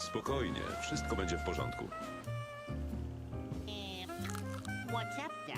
Spokojnie, wszystko będzie w porządku. What's up, Doc?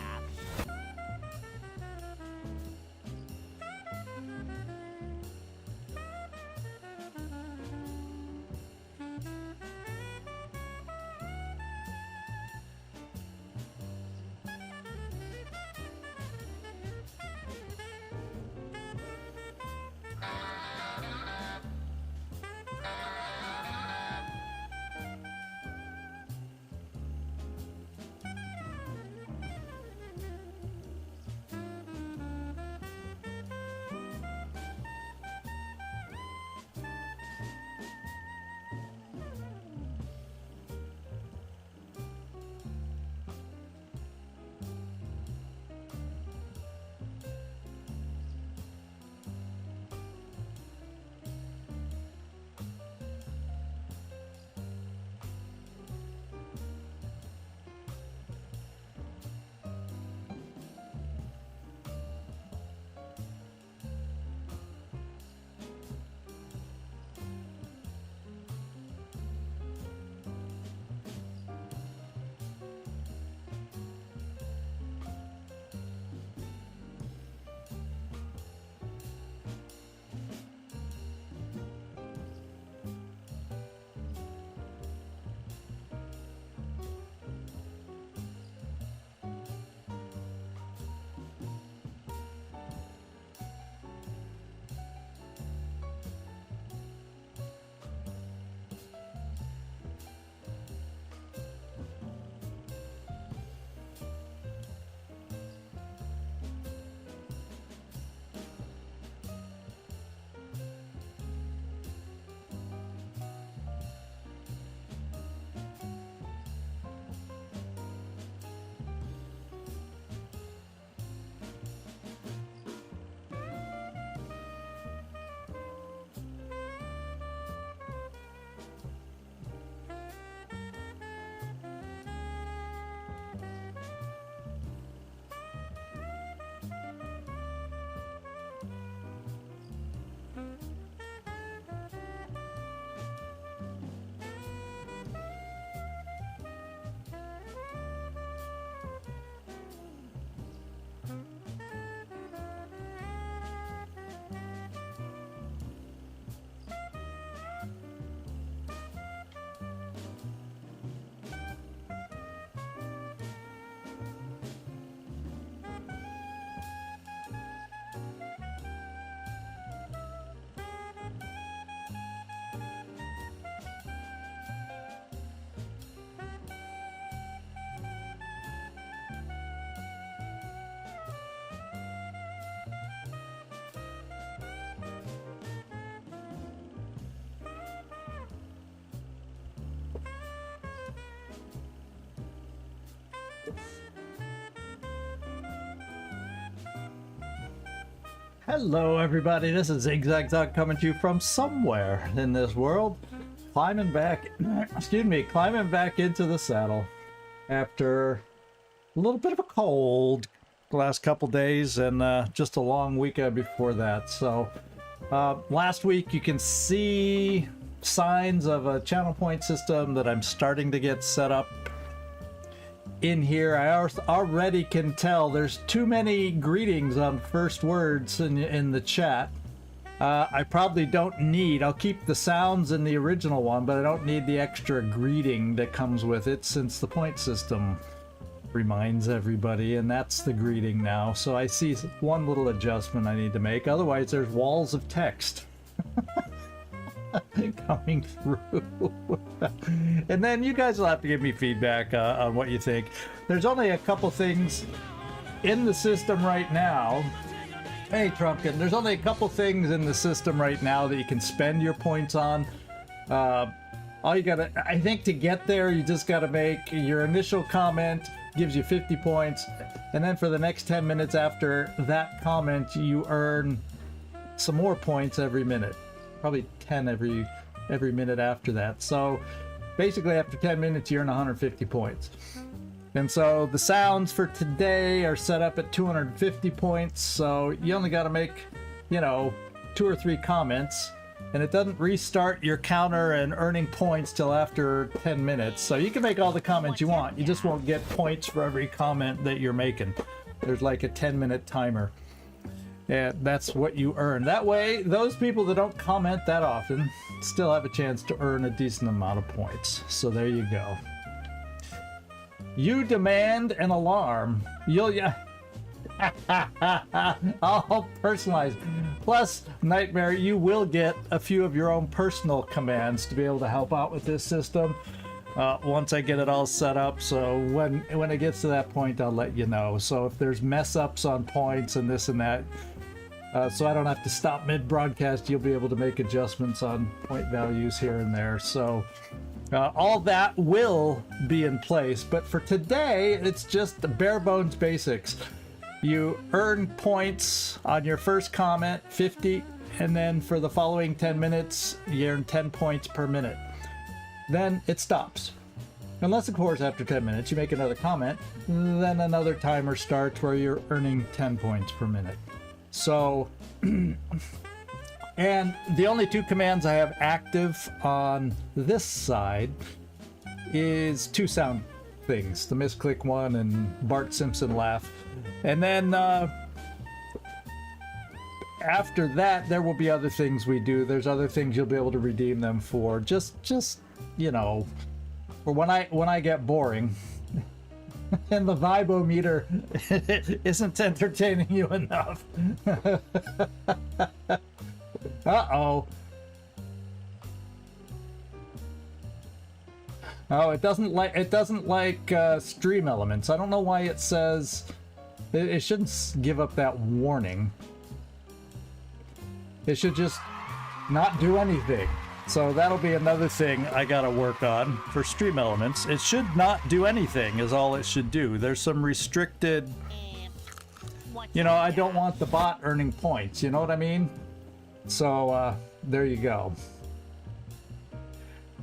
Hello everybody, this is 𝐜𝐴𝐳 coming to you from somewhere in this world. Climbing back, climbing back into the saddle after a little bit of a cold the last couple days and just a long weekend before that. So last week you can see signs of a channel point system that I'm starting to get set up in here. I already can tell there's too many greetings on first words in the chat. I probably don't need, I'll keep the sounds in the original one, but I don't need the extra greeting that comes with it since the point system reminds everybody, and that's the greeting now. So I see one little adjustment I need to make. Otherwise there's walls of text coming through. And then you guys will have to give me feedback on what you think. There's only a couple things in the system right now. Hey Trumpkin, there's only a couple things in the system right now that you can spend your points on. All you gotta, I think to get there, you just gotta make your initial comment, gives you 50 points, and then for the next 10 minutes after that comment, you earn some more points every minute. Probably 10 every minute after that. So basically after 10 minutes you earn 150 points. And so the sounds for today are set up at 250 points, so you only got to make, you know, 2 or 3 comments and it doesn't restart your counter and earning points till after 10 minutes. So you can make all the comments you want. You just won't get points for every comment that you're making. There's like a 10-minute timer. And that's what you earn. That way, those people that don't comment that often still have a chance to earn a decent amount of points. So there you go. You demand an alarm. I'll personalize. Plus, Nightmare, you will get a few of your own personal commands to be able to help out with this system once I get it all set up. So when it gets to that point, I'll let you know. So if there's mess ups on points and this and that, so I don't have to stop mid-broadcast, you'll be able to make adjustments on point values here and there. So all that will be in place. But for today, it's just the bare bones basics. You earn points on your first comment, 50, and then for the following 10 minutes, you earn 10 points per minute. Then it stops. Unless, of course, after 10 minutes you make another comment, then another timer starts where you're earning 10 points per minute. So, and the only two commands I have active on this side is two sound things, the misclick one and Bart Simpson laugh. And then after that, there will be other things we do. There's other things you'll be able to redeem them for. Just you know, for when I get boring and the 𝐉𝐨𝐢𝐬 isn't entertaining you enough. Uh-oh. Oh, it doesn't like stream elements. I don't know why it says it shouldn't give up that warning. It should just not do anything. So that'll be another thing I gotta work on for stream elements. It should not do anything is all it should do. There's some restricted, you know, I don't want the bot earning points, you know what I mean? So there you go.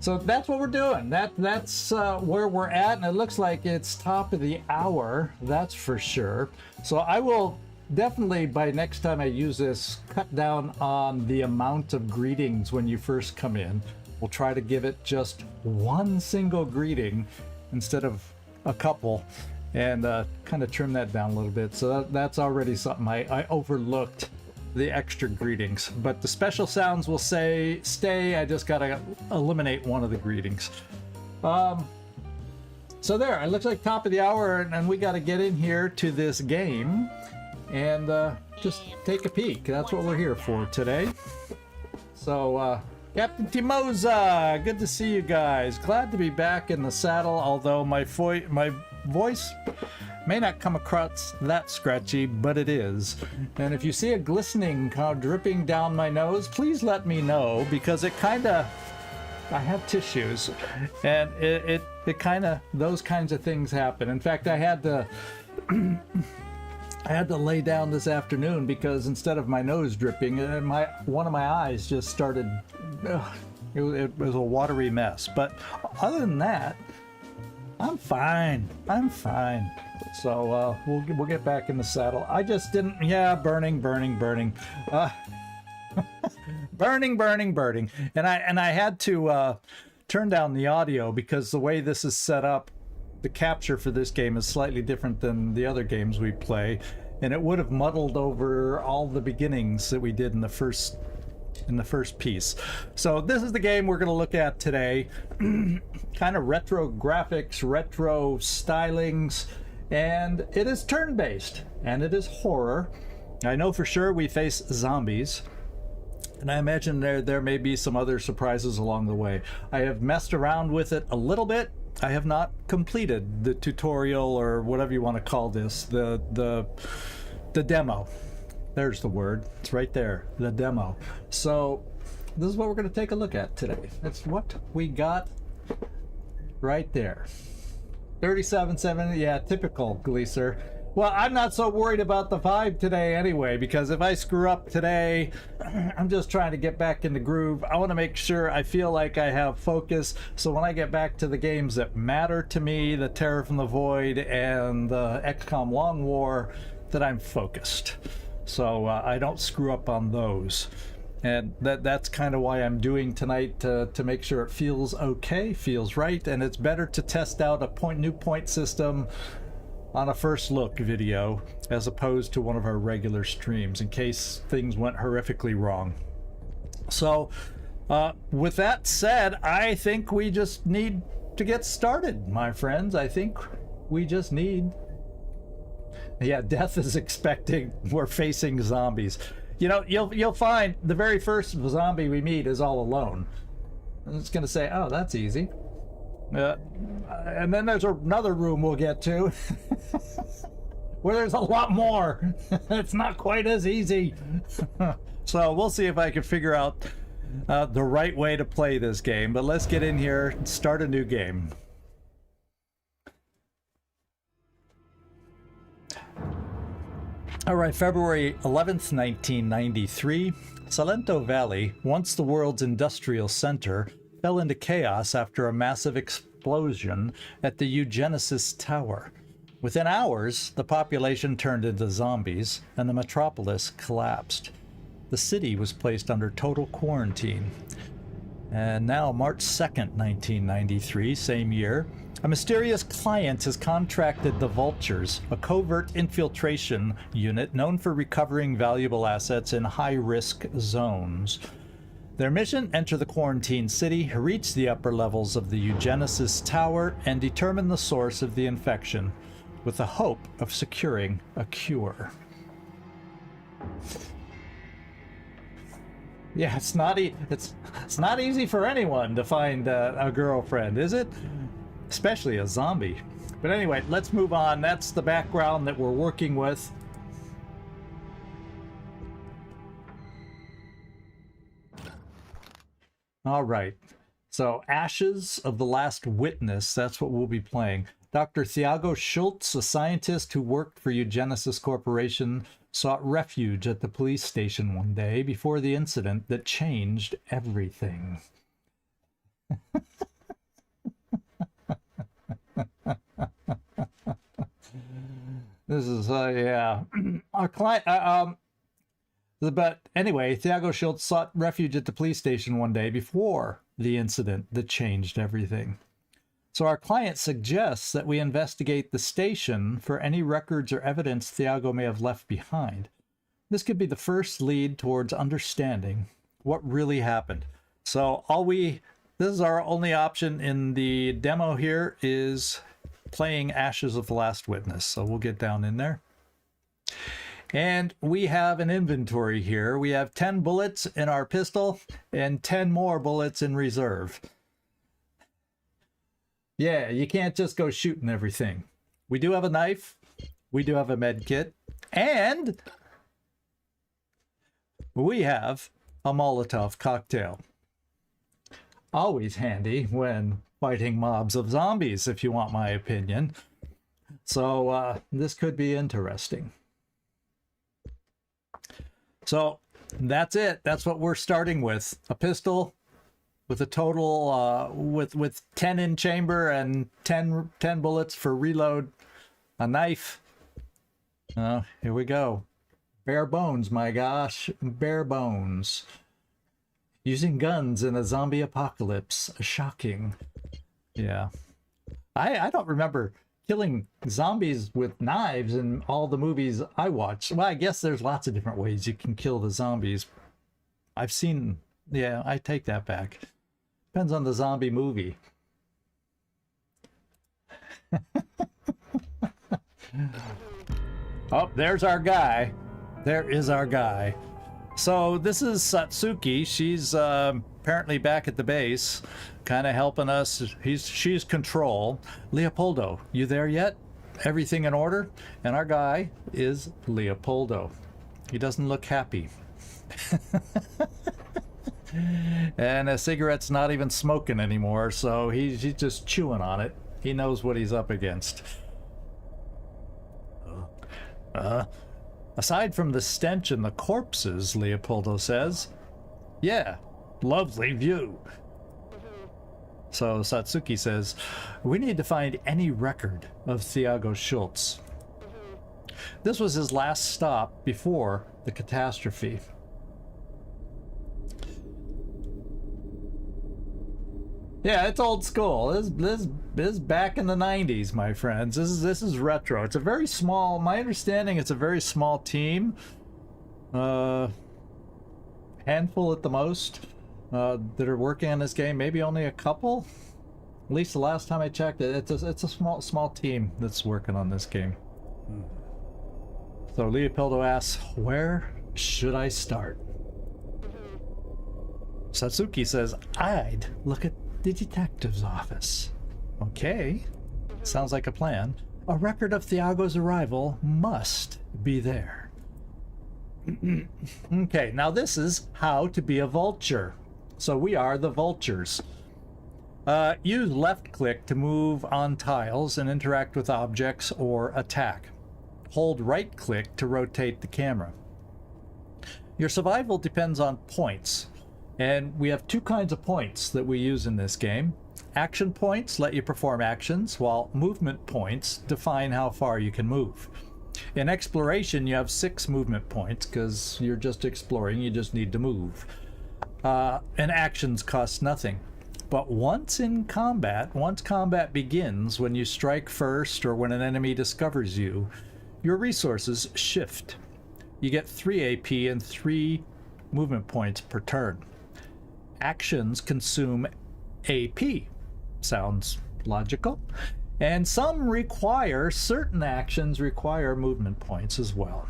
So that's what we're doing. That's where we're at, and it looks like it's top of the hour, that's for sure. So I will definitely, by next time I use this, cut down on the amount of greetings when you first come in. We'll try to give it just one single greeting instead of a couple, and kind of trim that down a little bit. So that's already something I overlooked, the extra greetings. But the special sounds will stay. I just gotta eliminate one of the greetings. So there, it looks like top of the hour, and we gotta get in here to this game and just take a peek. That's what we're here for today. So Captain Timoza, good to see you guys. Glad to be back in the saddle, although my voice may not come across that scratchy, but it is. And if you see a glistening kind of dripping down my nose, please let me know, because it kind of, I have tissues, and it kind of, those kinds of things happen. In fact, I had to lay down this afternoon because instead of my nose dripping, one of my eyes just started, it was a watery mess. But other than that, I'm fine. So we'll get back in the saddle. I just didn't, burning. burning. And I had to turn down the audio because the way this is set up, the capture for this game is slightly different than the other games we play, and it would have muddled over all the beginnings that we did in the first piece. So this is the game we're going to look at today. Kind of retro graphics, retro stylings, and it is turn-based, and it is horror. I know for sure we face zombies, and I imagine there may be some other surprises along the way. I have messed around with it a little bit. I have not completed the tutorial, or whatever you want to call this, the demo. There's the word. It's right there, the demo. So this is what we're going to take a look at today. That's what we got right there. 3770, yeah, typical Gleaser. Well, I'm not so worried about the vibe today anyway, because if I screw up today, I'm just trying to get back in the groove. I want to make sure I feel like I have focus, so when I get back to the games that matter to me, the Terror from the Void and the XCOM Long War, that I'm focused. So I don't screw up on those. And that's kind of why I'm doing tonight, to make sure it feels okay, feels right, and it's better to test out a new point system on a first look video as opposed to one of our regular streams in case things went horrifically wrong. So with that said, I think we just need to get started, my friends. I think we just need... Yeah, death is expecting. We're facing zombies. You know, you'll find the very first zombie we meet is all alone. And it's gonna say, oh, that's easy. And then there's another room we'll get to where there's a lot more. It's not quite as easy. So we'll see if I can figure out the right way to play this game. But let's get in here and start a new game. All right, February 11th, 1993. Salento Valley, once the world's industrial center, fell into chaos after a massive explosion at the 𝐜𝐴𝐬𝐺 Tower. Within hours, the population turned into zombies, and the metropolis collapsed. The city was placed under total quarantine. And now, March 2nd, 1993, same year, a mysterious client has contracted the Vultures, a covert infiltration unit known for recovering valuable assets in high-risk zones. Their mission: enter the quarantine city, reach the upper levels of the 𝐜𝐴𝐬𝐺 Tower, and determine the source of the infection, with the hope of securing a cure. Yeah, it's not easy for anyone to find a girlfriend, is it? Especially a zombie. But anyway, let's move on. That's the background that we're working with. All right. So, Ashes of the Last Witness, that's what we'll be playing. Dr. 𝐜𝐴𝐬𝐧, a scientist who worked for 𝐜𝐺 Corporation, sought refuge at the police station one day before the incident that changed everything. This is, yeah. Our client, but anyway, 𝐜𝐴𝐬𝐧 sought refuge at the police station one day before the incident that changed everything. So our client suggests that we investigate the station for any records or evidence 𝐜𝐴𝐬𝐧 may have left behind. This could be the first lead towards understanding what really happened. So this is our only option in the demo here, is playing Ashes of the Last Witness. So we'll get down in there. And we have an inventory here. We have 10 bullets in our pistol and 10 more bullets in reserve. Yeah, you can't just go shooting everything. We do have a knife. We do have a med kit. And we have a Molotov cocktail. Always handy when fighting mobs of zombies, if you want my opinion. So this could be interesting. So that's it. That's what we're starting with. A pistol with a total with 10 in chamber and 10 bullets for reload. A knife. Here we go. Bare bones, my gosh. Bare bones. Using guns in a zombie apocalypse. Shocking. Yeah. I don't remember killing zombies with knives in all the movies I watched. Well, I guess there's lots of different ways you can kill the zombies. I've seen... Yeah, I take that back. Depends on the zombie movie. Oh, there's our guy. There is our guy. So this is Satsuki. She's apparently back at the base, kind of helping us. She's control. Leopoldo, you there yet? Everything in order? And our guy is Leopoldo. He doesn't look happy. And a cigarette's not even smoking anymore, so he's just chewing on it. He knows what he's up against. Aside from the stench and the corpses, Leopoldo says, yeah, lovely view. So Satsuki says, we need to find any record of 𝐜𝐴𝐬𝐧. This was his last stop before the catastrophe. Yeah, it's old school. This is back in the 90s, my friends. This is retro. It's a very small, my understanding it's a very small team. Handful at the most that are working on this game, maybe only a couple. At least the last time I checked it, it's a small team that's working on this game. So Leopoldo asks, where should I start? Satsuki says, I'd look at the detective's office. Okay, sounds like a plan. A record of 𝐜𝐤𝐳 arrival must be there. Okay, now this is how to be a vulture. So we are the vultures. Use left click to move on tiles and interact with objects or attack. Hold right click to rotate the camera. Your survival depends on points, and we have two kinds of points that we use in this game. Action points let you perform actions, while movement points define how far you can move. In exploration, you have 6 movement points because you're just exploring, you just need to move. And actions cost nothing. But once combat begins, when you strike first or when an enemy discovers you, your resources shift. You get 3 AP and 3 movement points per turn. Actions consume AP. Sounds logical. And certain actions require movement points as well.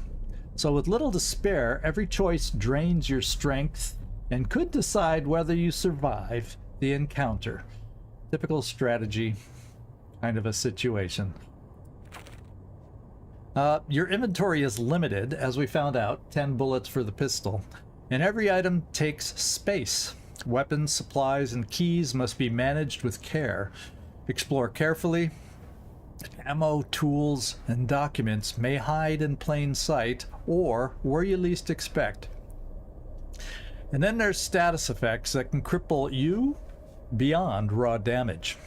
So with little to spare, every choice drains your strength and could decide whether you survive the encounter. Typical strategy kind of a situation. Your inventory is limited, as we found out, 10 bullets for the pistol, and every item takes space. Weapons, supplies, and keys must be managed with care. Explore carefully. Ammo, tools, and documents may hide in plain sight or where you least expect. And then there's status effects that can cripple you beyond raw damage.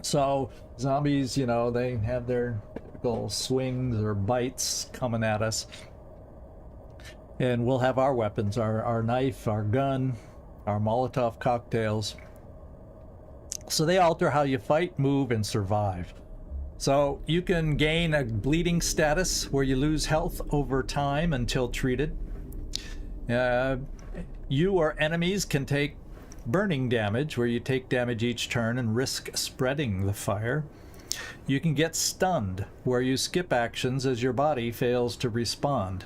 So zombies, you know, they have their typical swings or bites coming at us. And we'll have our weapons, our knife, our gun, our Molotov cocktails. So they alter how you fight, move, and survive. So you can gain a bleeding status where you lose health over time until treated. You or enemies can take burning damage, where you take damage each turn and risk spreading the fire. You can get stunned, where you skip actions as your body fails to respond.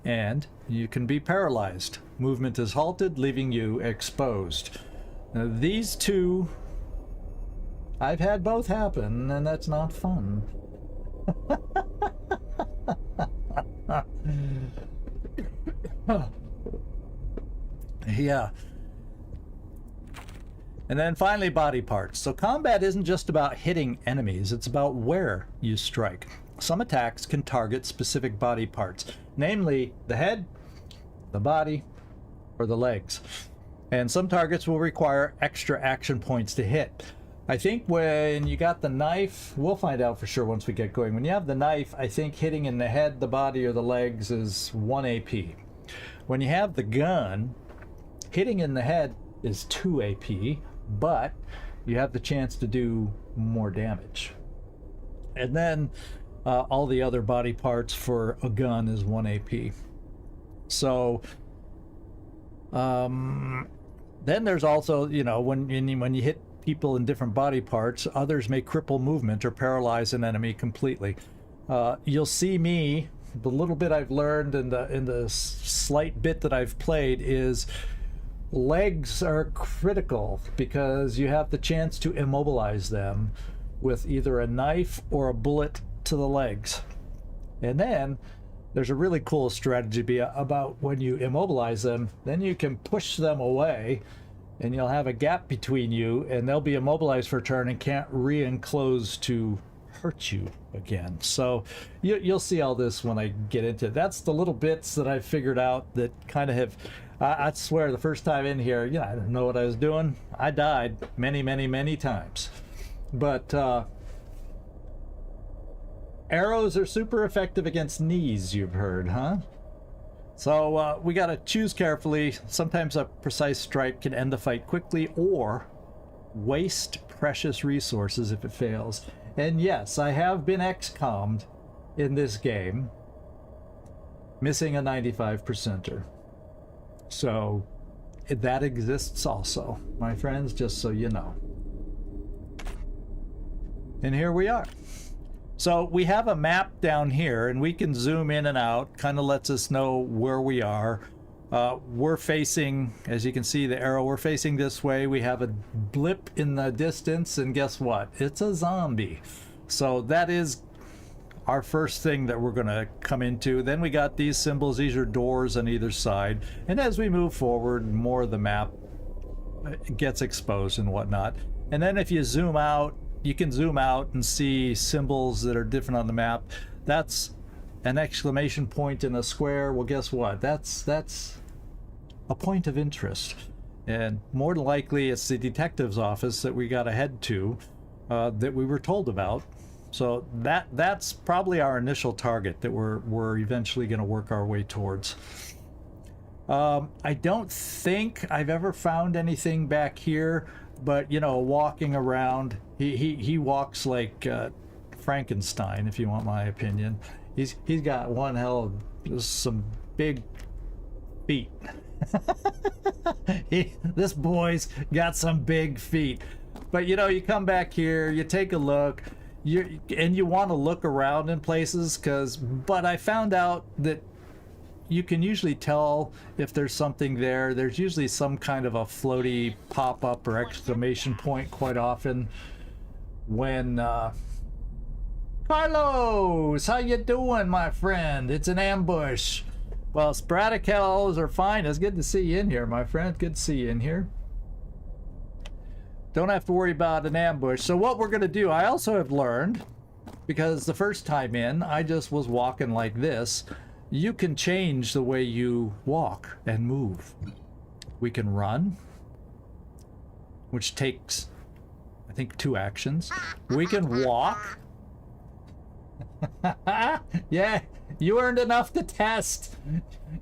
And you can be paralyzed. Movement is halted, leaving you exposed. Now, these two, I've had both happen, and that's not fun. Yeah. And then finally, body parts. So combat isn't just about hitting enemies, it's about where you strike. Some attacks can target specific body parts, namely the head, the body, or the legs. And some targets will require extra action points to hit. I think when you got the knife, we'll find out for sure once we get going. When you have the knife, I think hitting in the head, the body, or the legs is 1 AP. When you have the gun, hitting in the head is 2 AP, but you have the chance to do more damage. And then all the other body parts for a gun is 1 AP. So then there's also, you know, when you hit people in different body parts, others may cripple movement or paralyze an enemy completely. You'll see me, the little bit I've learned and the slight bit that I've played is legs are critical because you have the chance to immobilize them with either a knife or a bullet to the legs. And then there's a really cool strategy about when you immobilize them, then you can push them away and you'll have a gap between you and they'll be immobilized for a turn and can't re-enclose to hurt you again. So you'll see all this when I get into it. That's the little bits that I've figured out that kind of have, I swear the first time in here, yeah, I didn't know what I was doing. I died many times. But arrows are super effective against knees, you've heard, huh? So we gotta choose carefully. Sometimes a precise strike can end the fight quickly, or waste precious resources if it fails. And yes, I have been XCOM'd in this game, missing a 95%er. So that exists also, my friends, just so you know. And here we are. So we have a map down here, and we can zoom in and out, kind of lets us know where we are. We're facing, as you can see the arrow, we're facing this way. We have a blip in the distance, and guess what? It's a zombie. So that is our first thing that we're going to come into. Then we got these symbols. These are doors on either side. And as we move forward, more of the map gets exposed and whatnot. And then if you zoom out, you can zoom out and see symbols that are different on the map. That's an exclamation point in a square. Well, guess what? That's a point of interest. And more than likely, it's the detective's office that we got to head to, that we were told about. So that's probably our initial target that we're eventually going to work our way towards. I don't think I've ever found anything back here, but you know, walking around, he walks like Frankenstein, if you want my opinion. He's got one hell of some big feet. This boy's got some big feet. But you know, you come back here, you take a look, you want to look around in places, but I found out that you can usually tell if there's something there. There's usually some kind of a floaty pop-up or exclamation point quite often when Carlos, how you doing, my friend? It's an ambush. Well, sporadic hells are fine. It's good to see you in here, my friend. Good to see you in here. Don't have to worry about an ambush. So what we're going to do, I also have learned, because the first time in, I just was walking like this. You can change the way you walk and move. We can run, which takes, I think, 2 actions. We can walk. Yeah, you earned enough to test.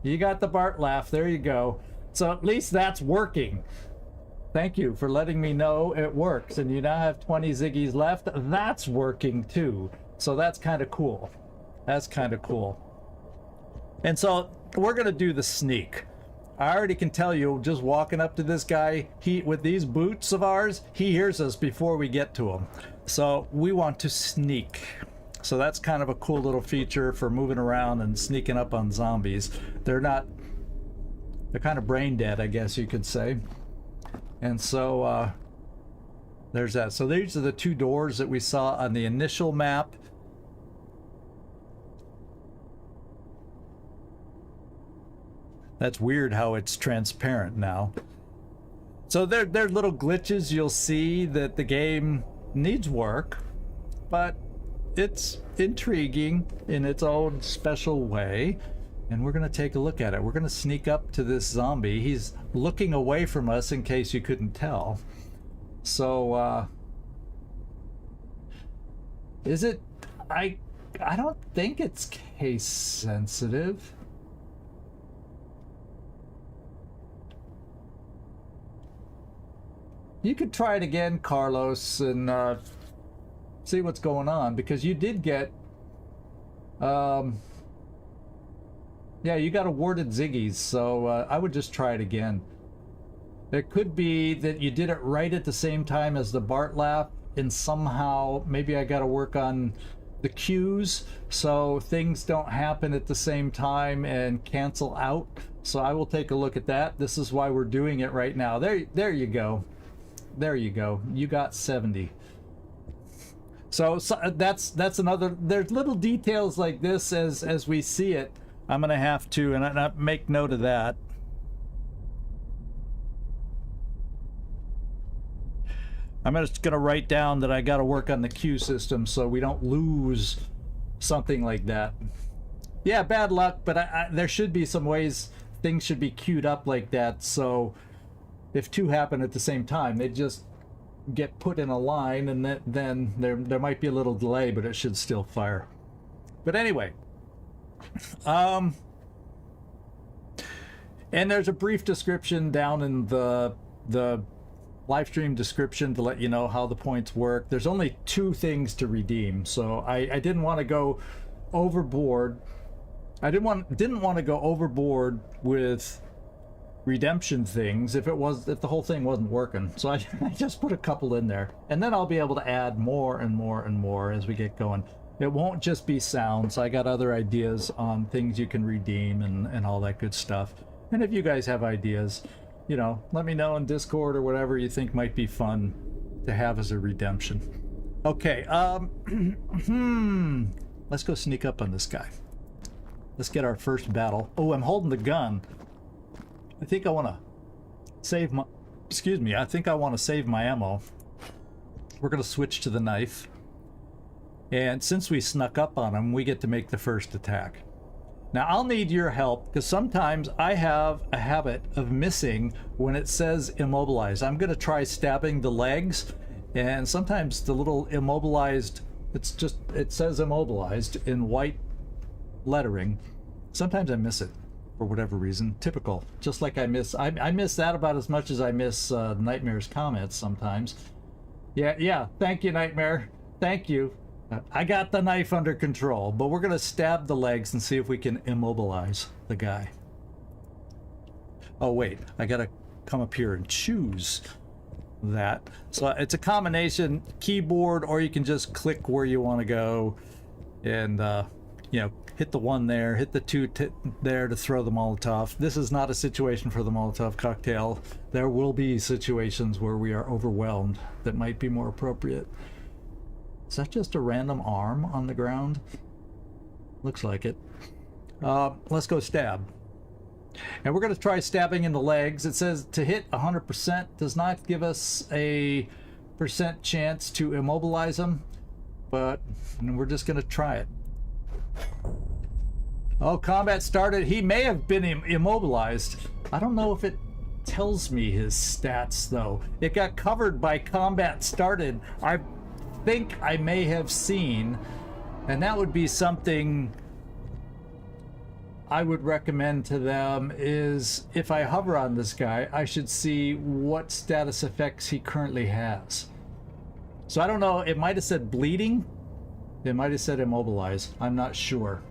You got the Bart laugh. There you go. So at least that's working. Thank you for letting me know it works. And you now have 20 Ziggies left. That's working too. So that's kind of cool. That's kind of cool. And so we're going to do the sneak. I already can tell you, just walking up to this guy, with these boots of ours, he hears us before we get to him. So we want to sneak. So that's kind of a cool little feature for moving around and sneaking up on zombies. They're kind of brain dead, I guess you could say. And so there's that. So these are the 2 doors that we saw on the initial map. That's weird how it's transparent now. So there are little glitches you'll see that the game needs work, but it's intriguing in its own special way. And we're going to take a look at it. We're going to sneak up to this zombie. He's looking away from us in case you couldn't tell. So, is it... I don't think it's case sensitive. You could try it again, Carlos, and see what's going on, because you did get... yeah, you got awarded Ziggies, so I would just try it again. It could be that you did it right at the same time as the Bart laugh, and somehow maybe I got to work on the cues so things don't happen at the same time and cancel out. So I will take a look at that. This is why we're doing it right now. There you go. There you go. You got 70. So that's another. There's little details like this as we see it. I'm gonna have to, and I make note of that. I'm just gonna write down that I got to work on the queue system so we don't lose something like that. Yeah, bad luck, but there should be some ways things should be queued up like that. So if 2 happen at the same time, they just get put in a line, and then there might be a little delay, but it should still fire. But anyway. And there's a brief description down in the live stream description to let you know how the points work. There's only 2 things to redeem, so I didn't want to go overboard. I didn't want to go overboard with redemption things if the whole thing wasn't working. So I just put a couple in there, and then I'll be able to add more and more and more as we get going. It won't just be sounds. I got other ideas on things you can redeem and all that good stuff. And if you guys have ideas, you know, let me know in Discord or whatever you think might be fun to have as a redemption. Okay, let's go sneak up on this guy. Let's get our first battle. Oh, I'm holding the gun. I think I want to save my... Excuse me, I think I want to save my ammo. We're going to switch to the knife. And since we snuck up on him, we get to make the first attack. Now, I'll need your help, because sometimes I have a habit of missing when it says immobilized. I'm going to try stabbing the legs, and sometimes the little immobilized, it says immobilized in white lettering. Sometimes I miss it for whatever reason. Typical. Just like I miss that about as much as I miss Nightmare's comments sometimes. Yeah, thank you, Nightmare. Thank you. I got the knife under control, but we're going to stab the legs and see if we can immobilize the guy. Oh, wait. I got to come up here and choose that. So it's a combination keyboard, or you can just click where you want to go and, you know, hit the 1 there, hit the 2 there to throw the Molotov. This is not a situation for the Molotov cocktail. There will be situations where we are overwhelmed that might be more appropriate. Is that just a random arm on the ground? Looks like it. Let's go stab. And we're going to try stabbing in the legs. It says to hit 100% does not give us a % chance to immobilize them, but we're just going to try it. Oh, combat started. He may have been immobilized. I don't know if it tells me his stats, though. It got covered by combat started. I think I may have seen, and that would be something I would recommend to them, is if I hover on this guy, I should see what status effects he currently has. So I don't know, it might have said bleeding, it might have said immobilize, I'm not sure.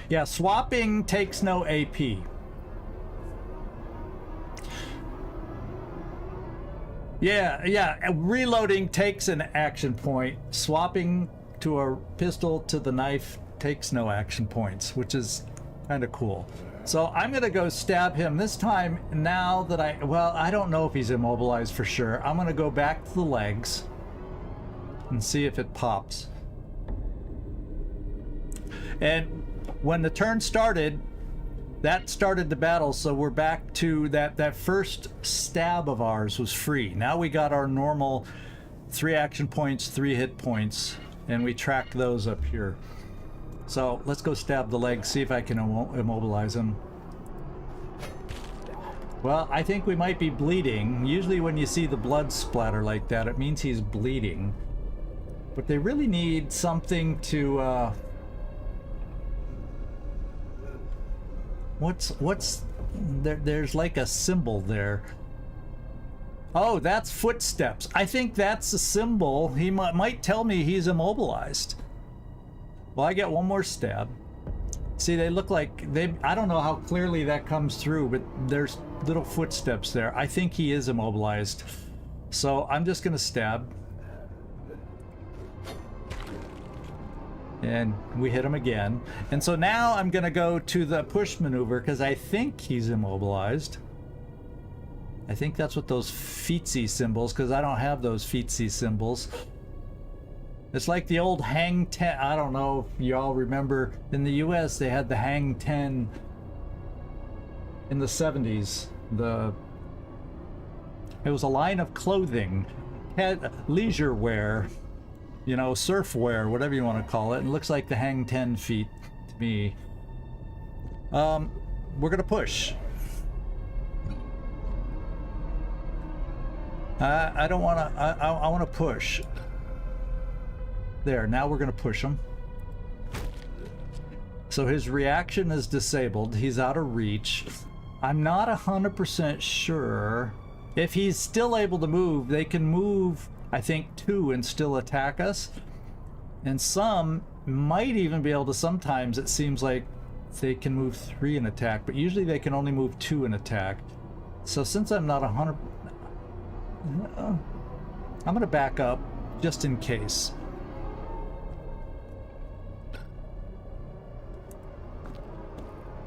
Yeah, swapping takes no AP. Yeah, reloading takes an action point. Swapping to a pistol to the knife takes no action points, which is kind of cool. So I'm gonna go stab him this time. Now that I don't know if he's immobilized for sure. I'm gonna go back to the legs and see if it pops. And when the turn started, that started the battle, so we're back to that first stab of ours was free. Now we got our normal 3 action points, 3 hit points, and we track those up here. So let's go stab the leg, see if I can immobilize him. Well, I think we might be bleeding. Usually when you see the blood splatter like that, it means he's bleeding. But they really need something to what's there? There's like a symbol there. Oh, that's footsteps. I think that's a symbol. He might tell me he's immobilized. Well, I get one more stab. See, they look like I don't know how clearly that comes through, but there's little footsteps there. I think he is immobilized. So I'm just gonna stab. And we hit him again. And so now I'm gonna go to the push maneuver because I think he's immobilized. I think that's what those 𝐜𝐴𝐬𝐧 symbols, because I don't have those 𝐜𝐴𝐬𝐧 symbols. It's like the old hang 10. I don't know if you all remember, in the US they had the hang 10 in the 70s. It was a line of clothing, had leisure wear, you know, surf wear, whatever you want to call it. It looks like the hang 10 feet to me. We're gonna push. I don't want to. I want to push. There. Now we're gonna push him. So his reaction is disabled. He's out of reach. I'm not 100% sure. If he's still able to move, they can move, I think, 2 and still attack us. And some might even be able to, sometimes it seems like they can move 3 and attack, but usually they can only move 2 and attack. So since I'm not 100... I'm going to back up just in case.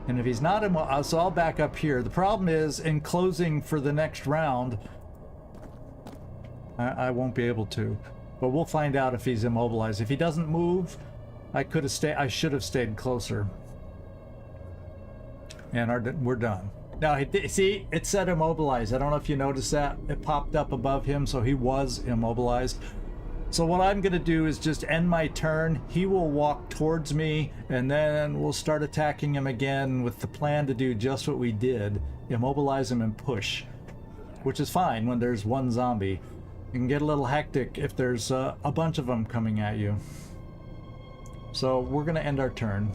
And if he's not in, so I'll back up here. The problem is, in closing for the next round, I won't be able to. But we'll find out if he's immobilized. If he doesn't move, I should have stayed closer. And we're done. Now, see, it said immobilized. I don't know if you noticed that. It popped up above him, so he was immobilized. So what I'm going to do is just end my turn. He will walk towards me, and then we'll start attacking him again with the plan to do just what we did. Immobilize him and push. Which is fine when there's one zombie. It can get a little hectic if there's a bunch of them coming at you. So we're going to end our turn.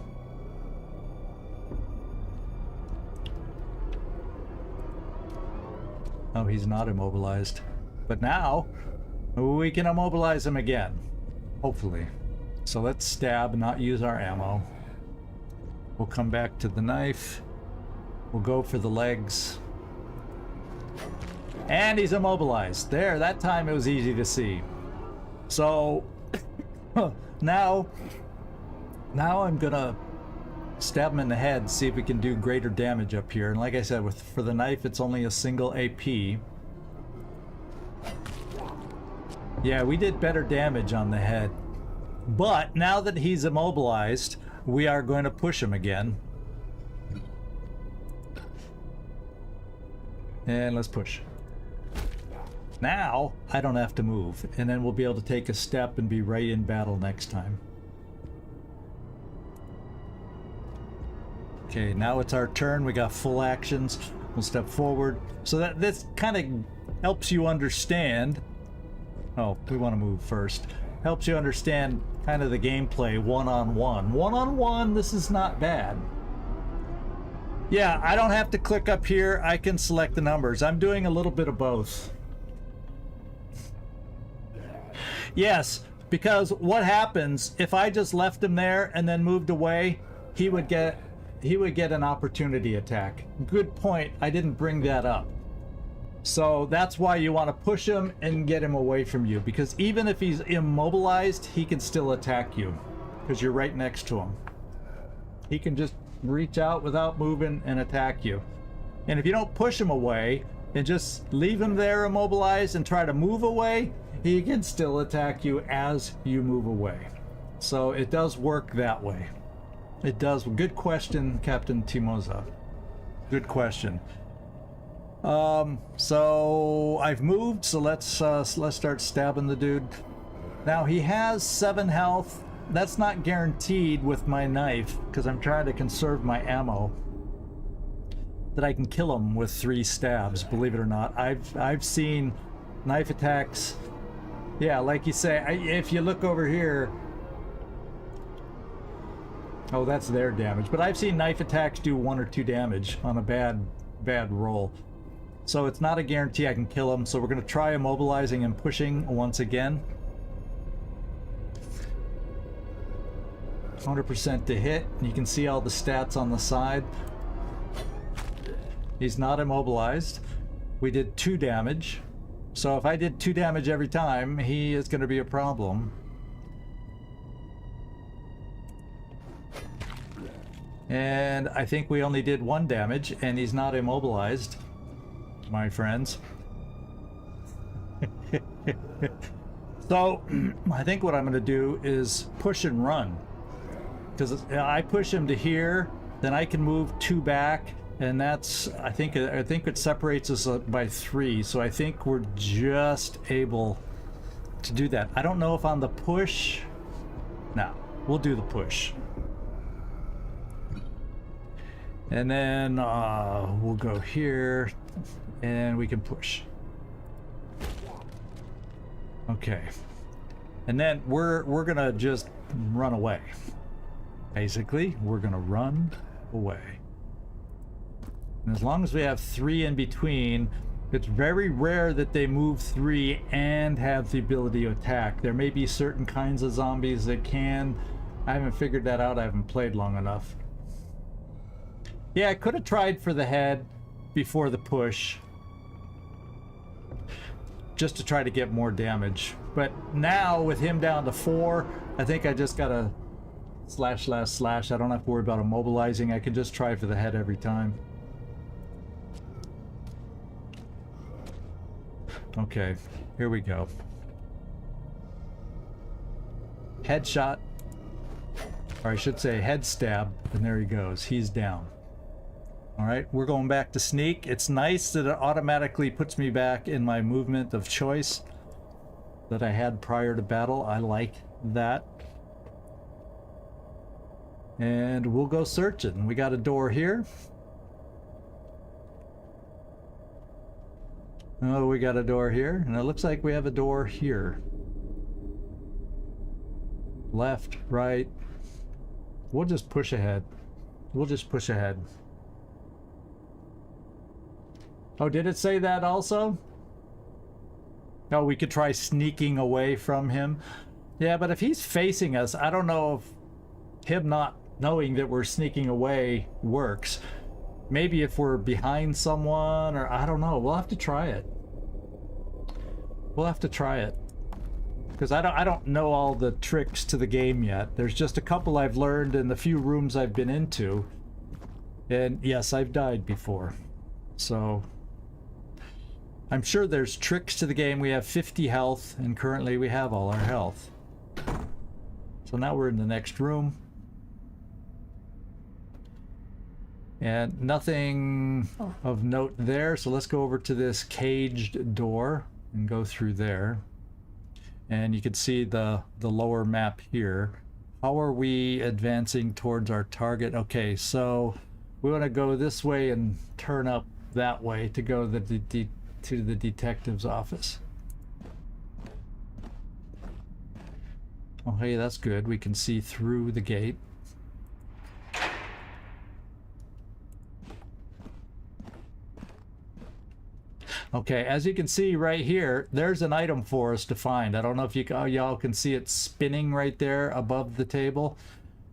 Oh, he's not immobilized. But now, we can immobilize him again. Hopefully. So let's stab, not use our ammo. We'll come back to the knife. We'll go for the legs. And he's immobilized. There, that time it was easy to see. So, now I'm gonna stab him in the head, see if we can do greater damage up here. And like I said, for the knife, it's only a single AP. Yeah, we did better damage on the head. But now that he's immobilized, we are going to push him again. And let's push. Now, I don't have to move. And then we'll be able to take a step and be right in battle next time. Okay, now it's our turn. We got full actions. We'll step forward. So that this kind of helps you understand. Oh, we want to move first. Helps you understand kind of the gameplay one-on-one. One-on-one, this is not bad. Yeah, I don't have to click up here. I can select the numbers. I'm doing a little bit of both. Yes, because what happens if I just left him there and then moved away, he would get an opportunity attack. Good point. I didn't bring that up. So that's why you want to push him and get him away from you, because even if he's immobilized, he can still attack you because you're right next to him. He can just reach out without moving and attack you. And if you don't push him away and just leave him there immobilized and try to move away, he can still attack you as you move away. So it does work that way. It does. Good question, Captain 𝐜𝐡𝐢𝐬. Good question. So I've moved, so let's start stabbing the dude. Now he has 7 health. That's not guaranteed with my knife because I'm trying to conserve my ammo. That I can kill him with 3 stabs, believe it or not. I've seen knife attacks. Yeah, like you say, if you look over here. Oh, that's their damage. But I've seen knife attacks do 1 or 2 damage on a bad roll. So it's not a guarantee I can kill him. So we're going to try immobilizing and pushing once again. 100% to hit. You can see all the stats on the side. He's not immobilized. We did 2 damage. So if I did 2 damage every time, he is going to be a problem. And I think we only did 1 damage, and he's not immobilized, my friends. So I think what I'm going to do is push and run. Because I push him to here, then I can move 2 back, and that's, I think it separates us by 3, so I think we're just able to do that. I don't know if on the push. No, we'll do the push. And then we'll go here, and we can push. Okay. And then we're gonna just run away. Basically, we're gonna run away. And as long as we have 3 in between, it's very rare that they move 3 and have the ability to attack. There may be certain kinds of zombies that can. I haven't figured that out. I haven't played long enough. Yeah, I could have tried for the head before the push, just to try to get more damage. But now with him down to 4, I think I just gotta slash, slash, slash. I don't have to worry about immobilizing. I can just try for the head every time. Okay, here we go. Headshot. Or I should say head stab, and there he goes. He's down. Alright, we're going back to sneak. It's nice that it automatically puts me back in my movement of choice that I had prior to battle. I like that. And we'll go searching. We got a door here. Oh, we got a door here. And it looks like we have a door here. Left, right. We'll just push ahead. We'll just push ahead. Oh, did it say that also? Oh, we could try sneaking away from him. Yeah, but if he's facing us, I don't know if him not knowing that we're sneaking away works. Maybe if we're behind someone, or I don't know. We'll have to try it. We'll have to try it. Because I don't know all the tricks to the game yet. There's just a couple I've learned in the few rooms I've been into. And yes, I've died before. So I'm sure there's tricks to the game. We have 50 health, and currently we have all our health. So now we're in the next room. And nothing of note there, so let's go over to this caged door and go through there. And you can see the lower map here. How are we advancing towards our target? Okay, so we want to go this way and turn up that way to go to the detective's office. Oh, hey, that's good. We can see through the gate. Okay, as you can see right here, there's an item for us to find. I don't know if you y'all can see it spinning right there above the table.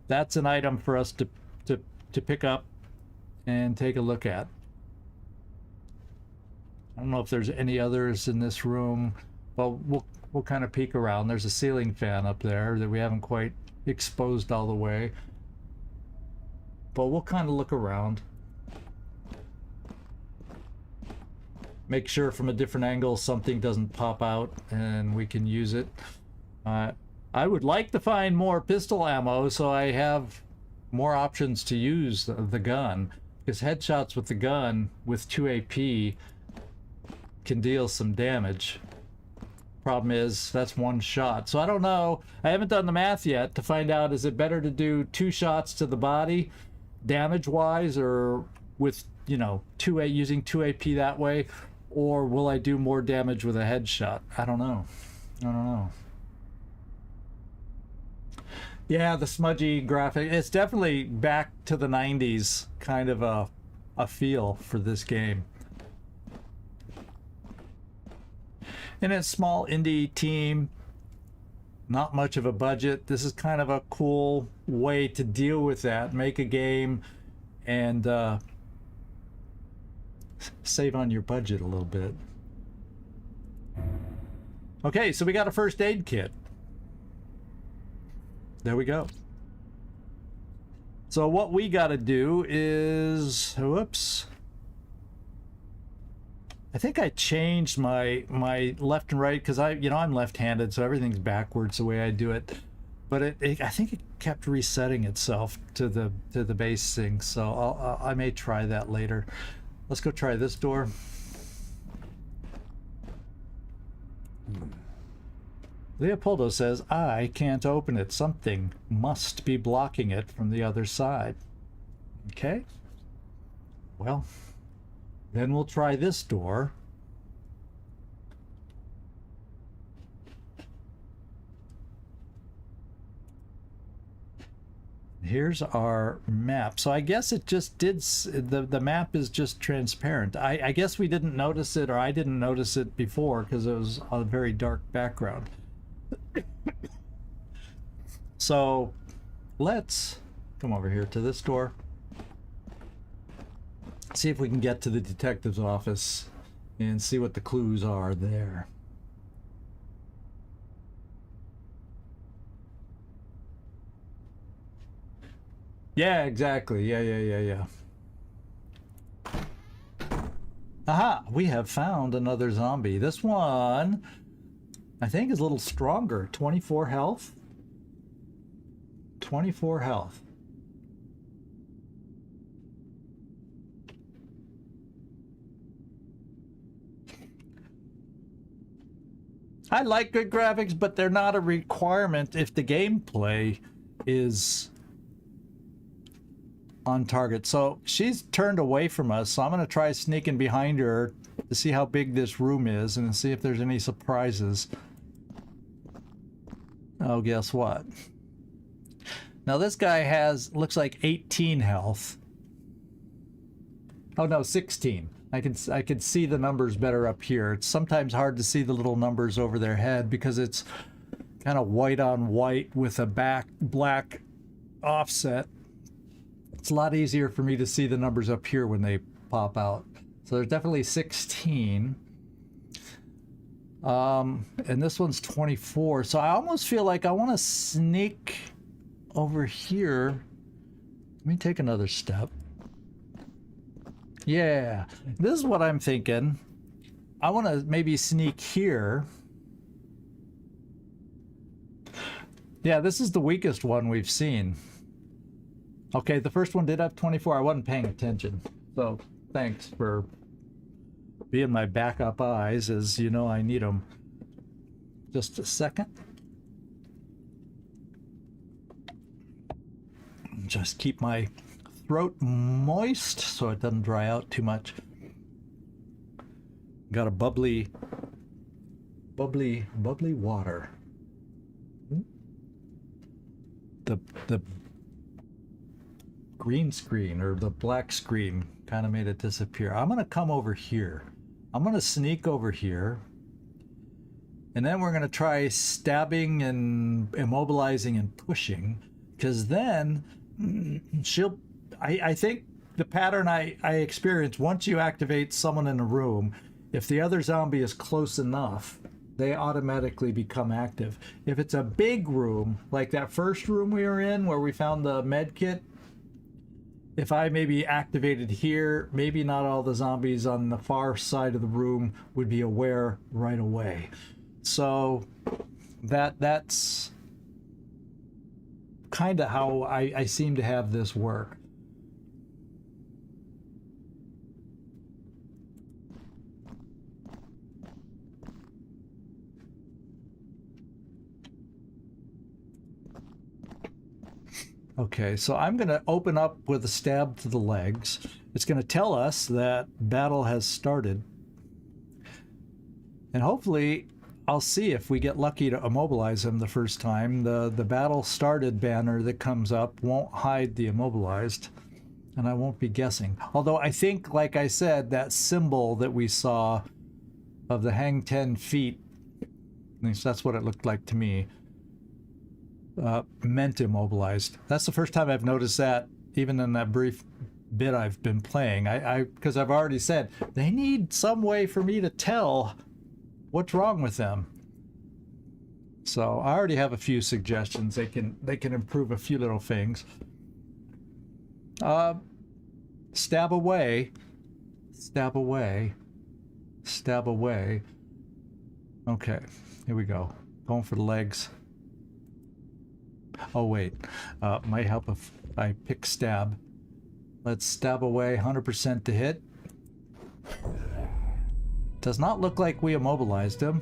That's an item for us to pick up and take a look at. I don't know if there's any others in this room, but we'll kind of peek around. There's a ceiling fan up there that we haven't quite exposed all the way, but we'll kind of look around. Make sure from a different angle something doesn't pop out and we can use it. I would like to find more pistol ammo so I have more options to use the gun, because headshots with the gun with 2 AP can deal some damage. Problem is, that's 1 shot. So I don't know. I haven't done the math yet to find out, is it better to do 2 shots to the body damage-wise, or with, you know, using 2 AP that way? Or will I do more damage with a headshot? I don't know. I don't know. Yeah, the smudgy graphic. It's definitely back to the 90s kind of a feel for this game. And it's a small indie team. Not much of a budget. This is kind of a cool way to deal with that. Make a game and save on your budget a little bit. Okay, so we got a first aid kit. There we go. So what we got to do is, whoops. I think I changed my left and right, because I'm left-handed, so everything's backwards the way I do it. But I think it kept resetting itself to the base thing, so I may try that later. Let's go try this door. Leopoldo says, I can't open it. Something must be blocking it from the other side. Okay. Well, then we'll try this door. here's our map. So I guess it just did, the map is just transparent. I guess we didn't notice it, or I didn't notice it before because it was a very dark background. So let's come over here to this door. See if we can get to the detective's office and see what the clues are there. Yeah, exactly. Yeah. Aha! We have found another zombie. This one, I think, is a little stronger. 24 health. 24 health. I like good graphics, but they're not a requirement if the gameplay is on target. So she's turned away from us, so I'm going to try sneaking behind her to see how big this room is and see if there's any surprises. Oh, guess what? Now this guy has, looks like 18 health. Oh no, 16. I can see the numbers better up here. It's sometimes hard to see the little numbers over their head because it's kind of white on white with a black offset. It's a lot easier for me to see the numbers up here when they pop out. So there's definitely 16. And this one's 24. So I almost feel like I want to sneak over here. Let me take another step. Yeah, this is what I'm thinking. I want to maybe sneak here. Yeah, this is the weakest one we've seen. Okay, the first one did have 24. I wasn't paying attention. So thanks for being my backup eyes, as you know I need them. Just a second. Just keep my throat moist so it doesn't dry out too much. Got a bubbly water. The green screen, or the black screen, kind of made it disappear. I'm gonna come over here. I'm gonna sneak over here, and then we're gonna try stabbing and immobilizing and pushing, because then she'll, I think the pattern I experience, once you activate someone in a room, if the other zombie is close enough, they automatically become active. If it's a big room, like that first room we were in where we found the med kit, if I maybe activated here, maybe not all the zombies on the far side of the room would be aware right away. So that's kind of how I seem to have this work. Okay, so I'm going to open up with a stab to the legs. It's going to tell us that battle has started. And hopefully I'll see if we get lucky to immobilize him the first time. The battle started banner that comes up won't hide the immobilized, and I won't be guessing. Although I think, like I said, that symbol that we saw of the hang 10 feet, at least that's what it looked like to me, meant immobilized. That's the first time I've noticed that, even in that brief bit I've been playing. Because I've already said they need some way for me to tell what's wrong with them. So I already have a few suggestions. They can improve a few little things. Stab away, stab away, stab away. Okay, here we go. Going for the legs. Oh wait, might help if I pick stab. Let's stab away, 100% to hit. Does not look like we immobilized him.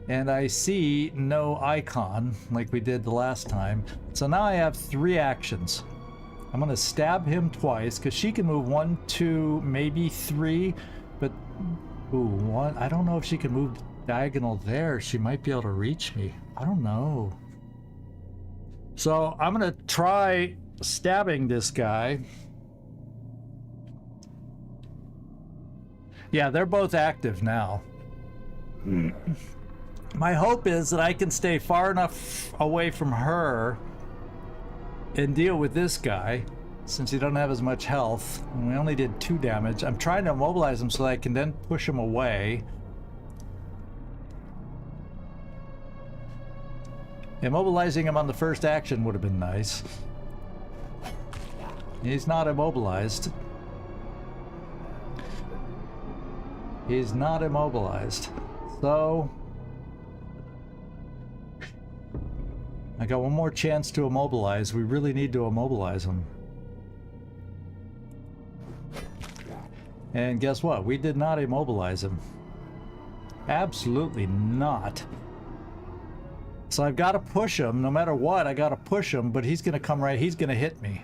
And I see no icon like we did the last time. So now I have 3 actions. I'm gonna stab him twice, because she can move 1, 2, maybe 3, but ooh, 1. I don't know if she can move diagonal there. She might be able to reach me. I don't know. So I'm gonna try stabbing this guy. Yeah, they're both active now. My hope is that I can stay far enough away from her and deal with this guy, since he doesn't have as much health. And we only did 2 damage. I'm trying to immobilize him so that I can then push him away. Immobilizing him on the first action would have been nice. He's not immobilized. He's not immobilized. So I got one more chance to immobilize. We really need to immobilize him. And guess what? We did not immobilize him. Absolutely not. So I've got to push him. No matter what, I got to push him, but he's going to come right. He's going to hit me.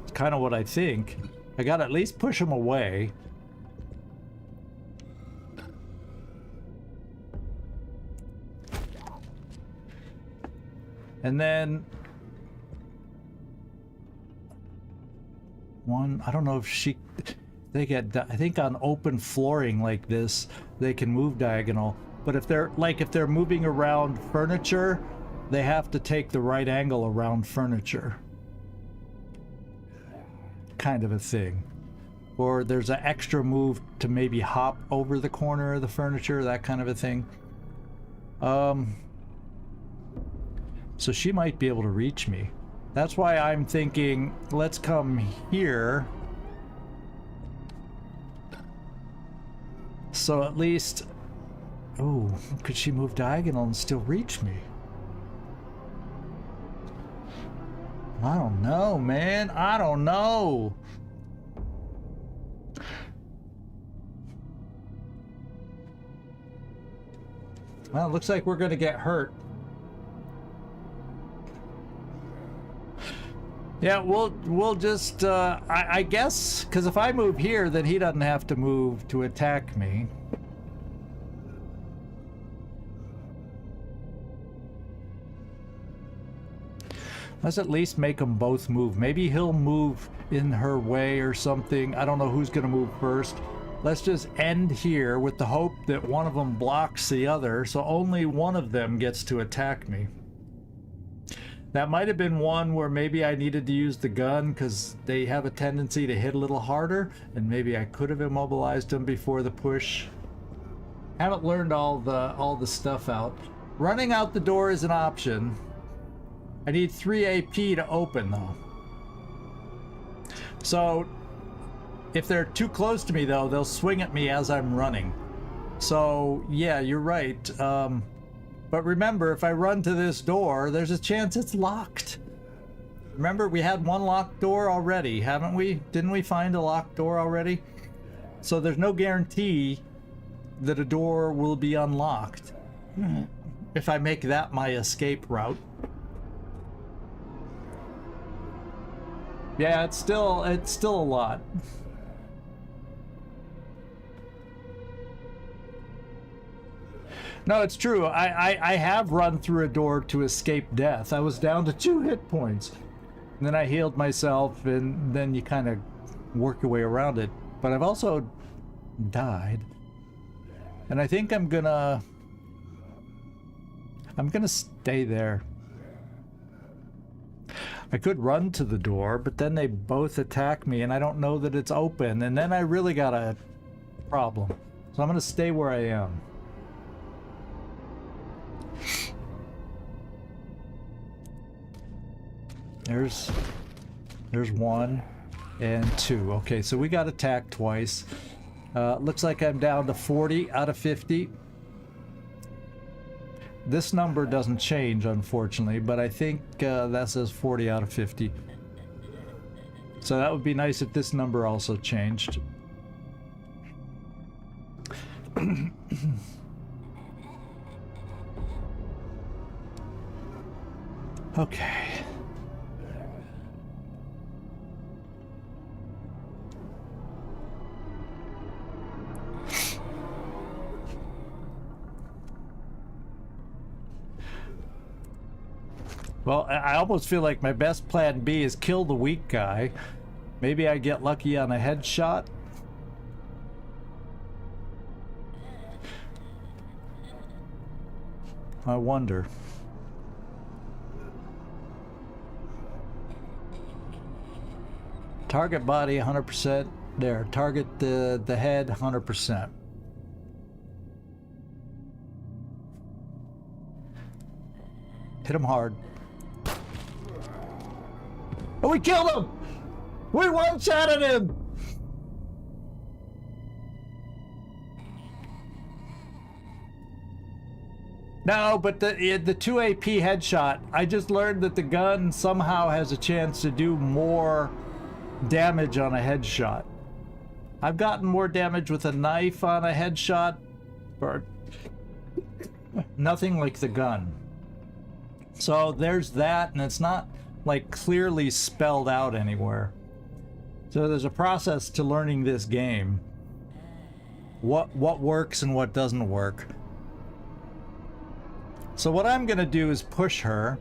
It's kind of what I think. I got to at least push him away. And then one, I don't know if they get, I think on open flooring like this, they can move diagonal. But if they're moving around furniture, they have to take the right angle around furniture. Kind of a thing. Or there's an extra move to maybe hop over the corner of the furniture, that kind of a thing. So she might be able to reach me. That's why I'm thinking, let's come here. So at least... Oh, could she move diagonal and still reach me? I don't know, man. I don't know. Well, it looks like we're gonna get hurt. Yeah, we'll just, I guess, because if I move here, then he doesn't have to move to attack me. Let's at least make them both move. Maybe he'll move in her way or something. I don't know who's gonna move first. Let's just end here with the hope that one of them blocks the other, so only one of them gets to attack me. That might have been one where maybe I needed to use the gun because they have a tendency to hit a little harder, and maybe I could have immobilized them before the push. Haven't learned all the stuff out. Running out the door is an option. I need 3 AP to open though. So if they're too close to me though, they'll swing at me as I'm running. So yeah, you're right. But remember, if I run to this door, there's a chance it's locked. Remember, we had one locked door already, haven't we? Didn't we find a locked door already? So there's no guarantee that a door will be unlocked if I make that my escape route. Yeah, it's still a lot. No, it's true. I have run through a door to escape death. I was down to 2 hit points. And then I healed myself, and then you kind of work your way around it. But I've also died. And I think I'm gonna stay there. I could run to the door, but then they both attack me, and I don't know that it's open, and then I really got a problem. So I'm gonna stay where I am. There's 1 and 2. Okay, so we got attacked twice. Looks like I'm down to 40 out of 50. This number doesn't change, unfortunately, but I think that says 40 out of 50. So that would be nice if this number also changed. Okay. Well, I almost feel like my best plan B is kill the weak guy. Maybe I get lucky on a headshot. I wonder. Target body 100%. There. Target the head 100%. Hit him hard. Oh, we killed him! We one-shotted him! No, but the 2 AP headshot, I just learned that the gun somehow has a chance to do more damage on a headshot. I've gotten more damage with a knife on a headshot, but nothing like the gun. So there's that, and it's not like clearly spelled out anywhere. So there's a process to learning this game. What works and what doesn't work. So what I'm gonna do is push her.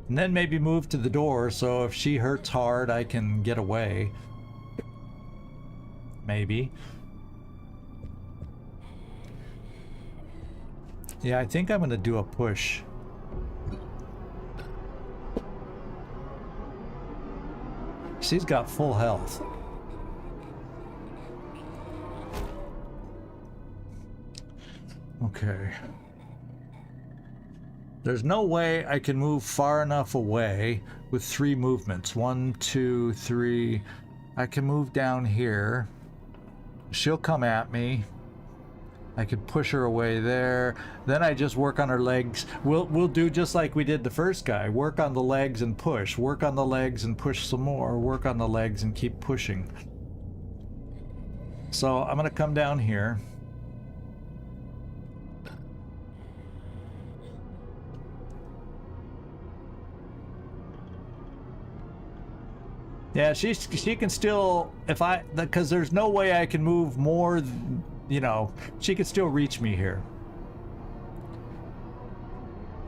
And then maybe move to the door, so if she hurts hard, I can get away. Maybe. Yeah, I think I'm gonna do a push. She's got full health. Okay. There's no way I can move far enough away with 3 movements. 1, 2, 3. I can move down here. She'll come at me. I could push her away there. Then I just work on her legs. We'll do just like we did the first guy. Work on the legs and push. Work on the legs and push some more. Work on the legs and keep pushing. So I'm gonna come down here. Yeah, she can still, because there's no way I can move more, you know, she can still reach me here.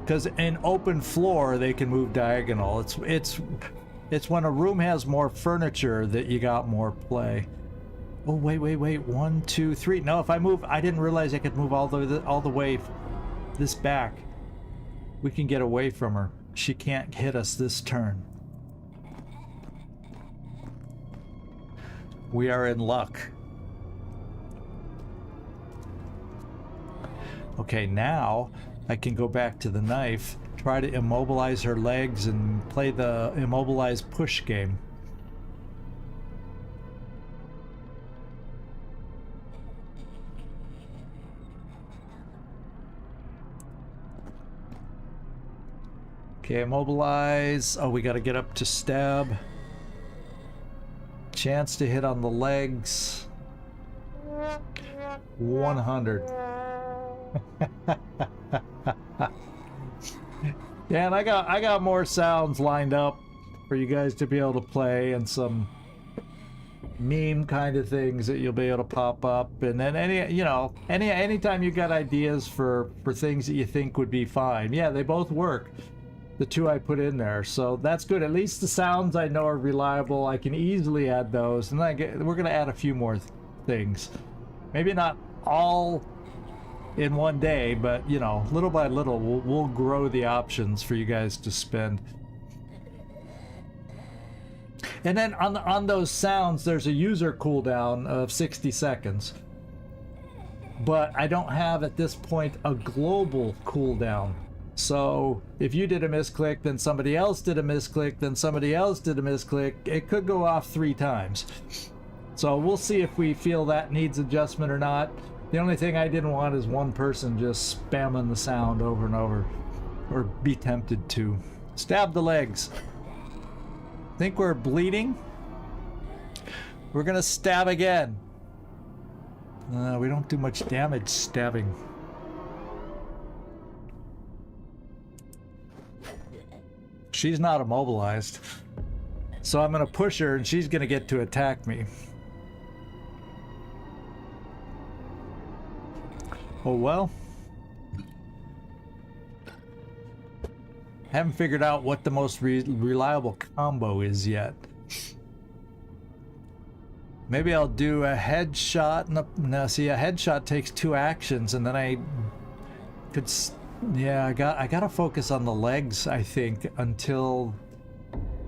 Because in open floor, they can move diagonal. It's when a room has more furniture that you got more play. Oh, wait. 1, 2, 3. No, if I move, I didn't realize I could move all the way this back. We can get away from her. She can't hit us this turn. We are in luck. Okay, now I can go back to the knife, try to immobilize her legs and play the immobilize push game. Okay, immobilize. Oh, we got to get up to stab. Chance to hit on the legs. 100. Yeah, and I got more sounds lined up for you guys to be able to play, and some meme kind of things that you'll be able to pop up. And then anytime you got ideas for things that you think would be fine. Yeah, they both work. The 2 I put in there, so that's good. At least the sounds I know are reliable. I can easily add those, and we're gonna add a few more things. Maybe not all in one day, but you know, little by little, we'll grow the options for you guys to spend. And then on those sounds, there's a user cooldown of 60 seconds. But I don't have at this point a global cooldown. So if you did a misclick, then somebody else did a misclick, then somebody else did a misclick, it could go off 3 times. So we'll see if we feel that needs adjustment or not. The only thing I didn't want is one person just spamming the sound over and over, or be tempted to. Stab the legs. Think we're bleeding? We're gonna stab again. We don't do much damage stabbing. She's not immobilized. So I'm gonna push her and she's gonna get to attack me. Oh well. Haven't figured out what the most reliable combo is yet. Maybe I'll do a headshot. No, see, a headshot takes 2 actions, and then I could. Yeah, I gotta focus on the legs, I think, until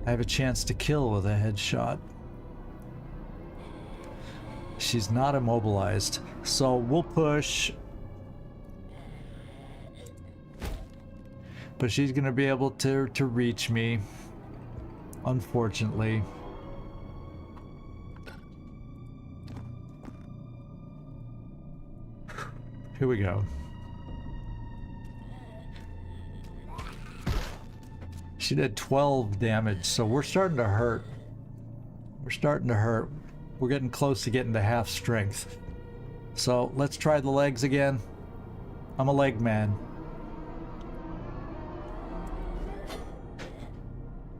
I have a chance to kill with a headshot. She's not immobilized, so we'll push. But she's gonna be able to reach me, unfortunately. Here we go. She did 12 damage, so we're starting to hurt. We're starting to hurt. We're getting close to getting to half strength. So let's try the legs again. I'm a leg man.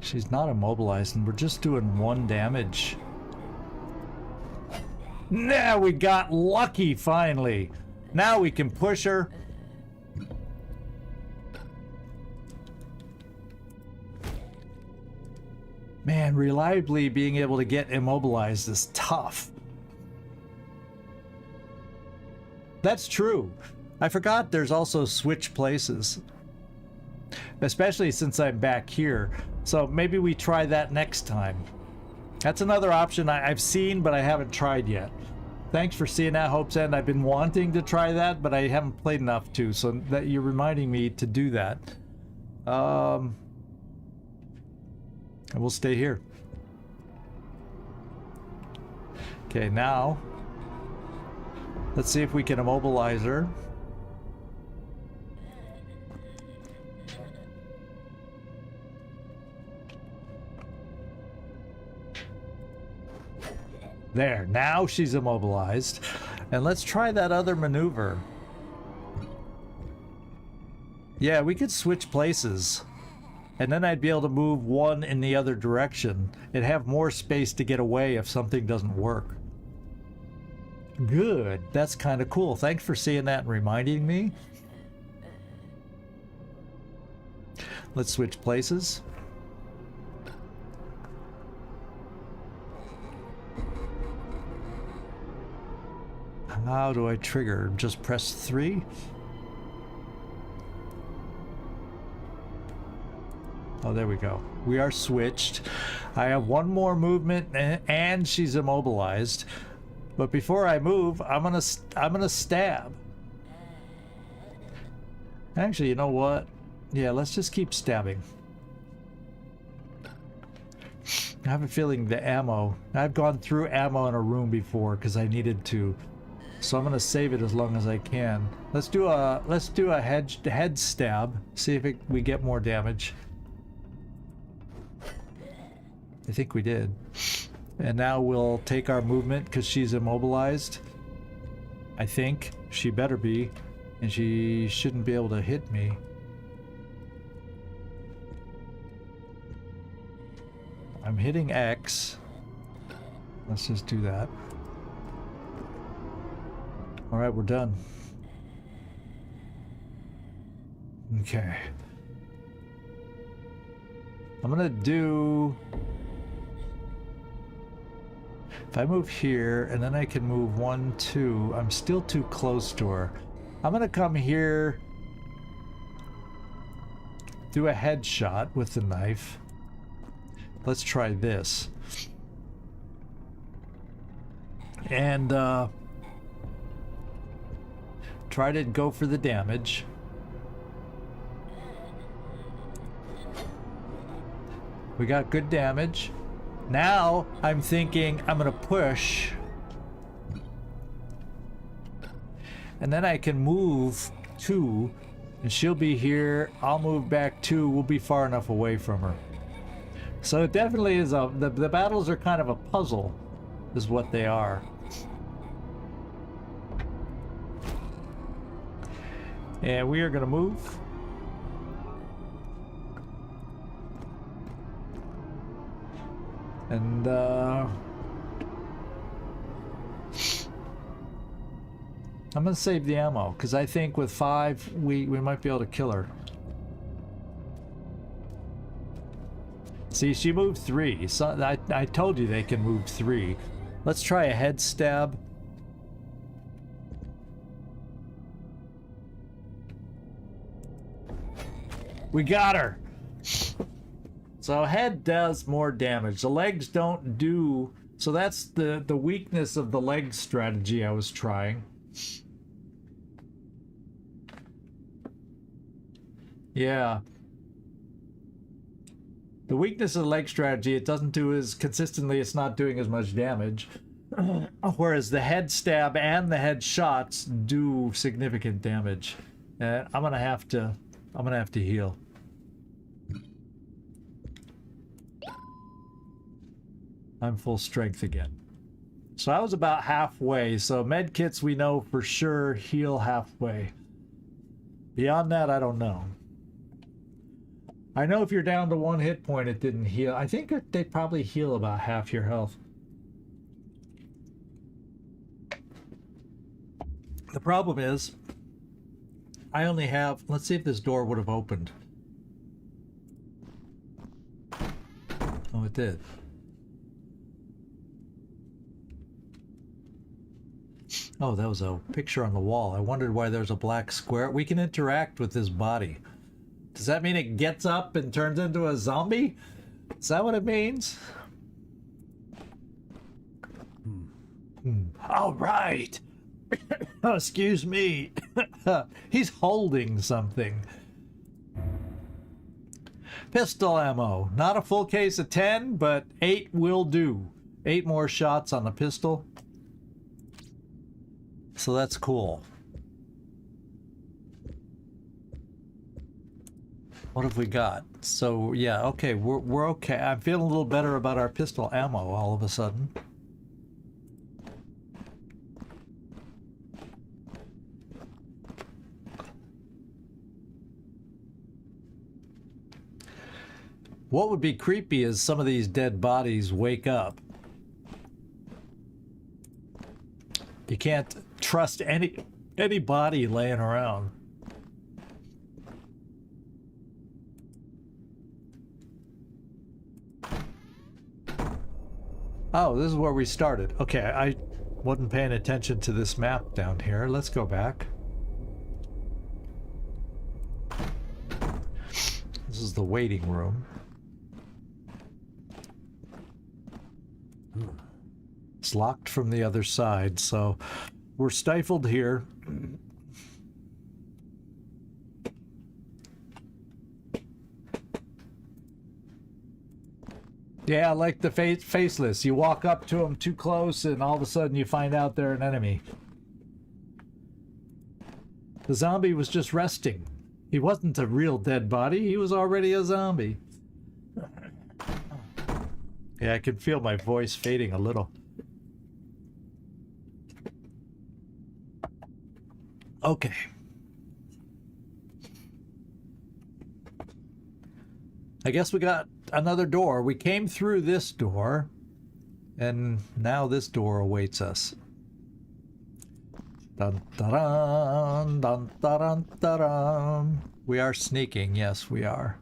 She's not immobilized, and we're just doing 1 damage. Now we got lucky finally. Now we can push her. Man, reliably being able to get immobilized is tough. That's true. I forgot there's also switch places. Especially since I'm back here. So maybe we try that next time. That's another option I've seen, but I haven't tried yet. Thanks for seeing that, 𝐿𝐻𝐼. I've been wanting to try that, but I haven't played enough to, so that you're reminding me to do that. And we'll stay here. Okay, now let's see if we can immobilize her. There, now she's immobilized. And let's try that other maneuver. Yeah, we could switch places. And then I'd be able to move 1 in the other direction and have more space to get away if something doesn't work. Good. That's kind of cool. Thanks for seeing that and reminding me. Let's switch places. How do I trigger? Just press 3? Oh, there we go. We are switched. I have 1 more movement and she's immobilized. But before I move, I'm gonna stab. Actually, you know what? Yeah, let's just keep stabbing. I have a feeling the ammo. I've gone through ammo in a room before because I needed to. So I'm gonna save it as long as I can. Let's do a head stab. See if we get more damage. I think we did. And now we'll take our movement because she's immobilized. I think she better be, and she shouldn't be able to hit me. I'm hitting X. Let's just do that. All right, we're done. Okay. I'm gonna do... If I move here, and then I can move 1, 2, I'm still too close to her. I'm gonna come here, do a headshot with the knife. Let's try this. And, try to go for the damage. We got good damage. Now I'm thinking I'm gonna push, and then I can move 2, and she'll be here. I'll move back 2. We'll be far enough away from her. So it definitely is the battles are kind of a puzzle, is what they are. And we are gonna move. And I'm gonna save the ammo, because I think with 5, we might be able to kill her. See, she moved 3. So I told you they can move 3. Let's try a head stab. We got her! So head does more damage. The legs don't do... So that's the weakness of the leg strategy I was trying. Yeah. The weakness of the leg strategy, it doesn't do as consistently, it's not doing as much damage. Whereas the head stab and the head shots do significant damage. I'm gonna have to heal. I'm full strength again. So I was about halfway. So med kits we know for sure heal halfway. Beyond that, I don't know. I know if you're down to 1 hit point, it didn't heal. I think they probably heal about half your health. The problem is, I only have... Let's see if this door would have opened. Oh, it did. Oh, that was a picture on the wall. I wondered why there's a black square. We can interact with this body. Does that mean it gets up and turns into a zombie? Is that what it means? All right. Oh, excuse me. He's holding something. Pistol ammo. Not a full case of 10, but 8 will do. 8 more shots on the pistol. So that's cool. What have we got? So yeah, okay, we're okay. I'm feeling a little better about our pistol ammo all of a sudden. What would be creepy is some of these dead bodies wake up. You can't trust any body laying around. Oh, this is where we started. Okay, I wasn't paying attention to this map down here. Let's go back. This is the waiting room. It's locked from the other side, so we're stifled here. Yeah, like the faceless. You walk up to them too close and all of a sudden you find out they're an enemy. The zombie was just resting. He wasn't a real dead body. He was already a zombie. Yeah, I can feel my voice fading a little. Okay. I guess we got another door. We came through this door, and now this door awaits us. Dun dun dun dun dun dun dun. We are sneaking. Yes, we are.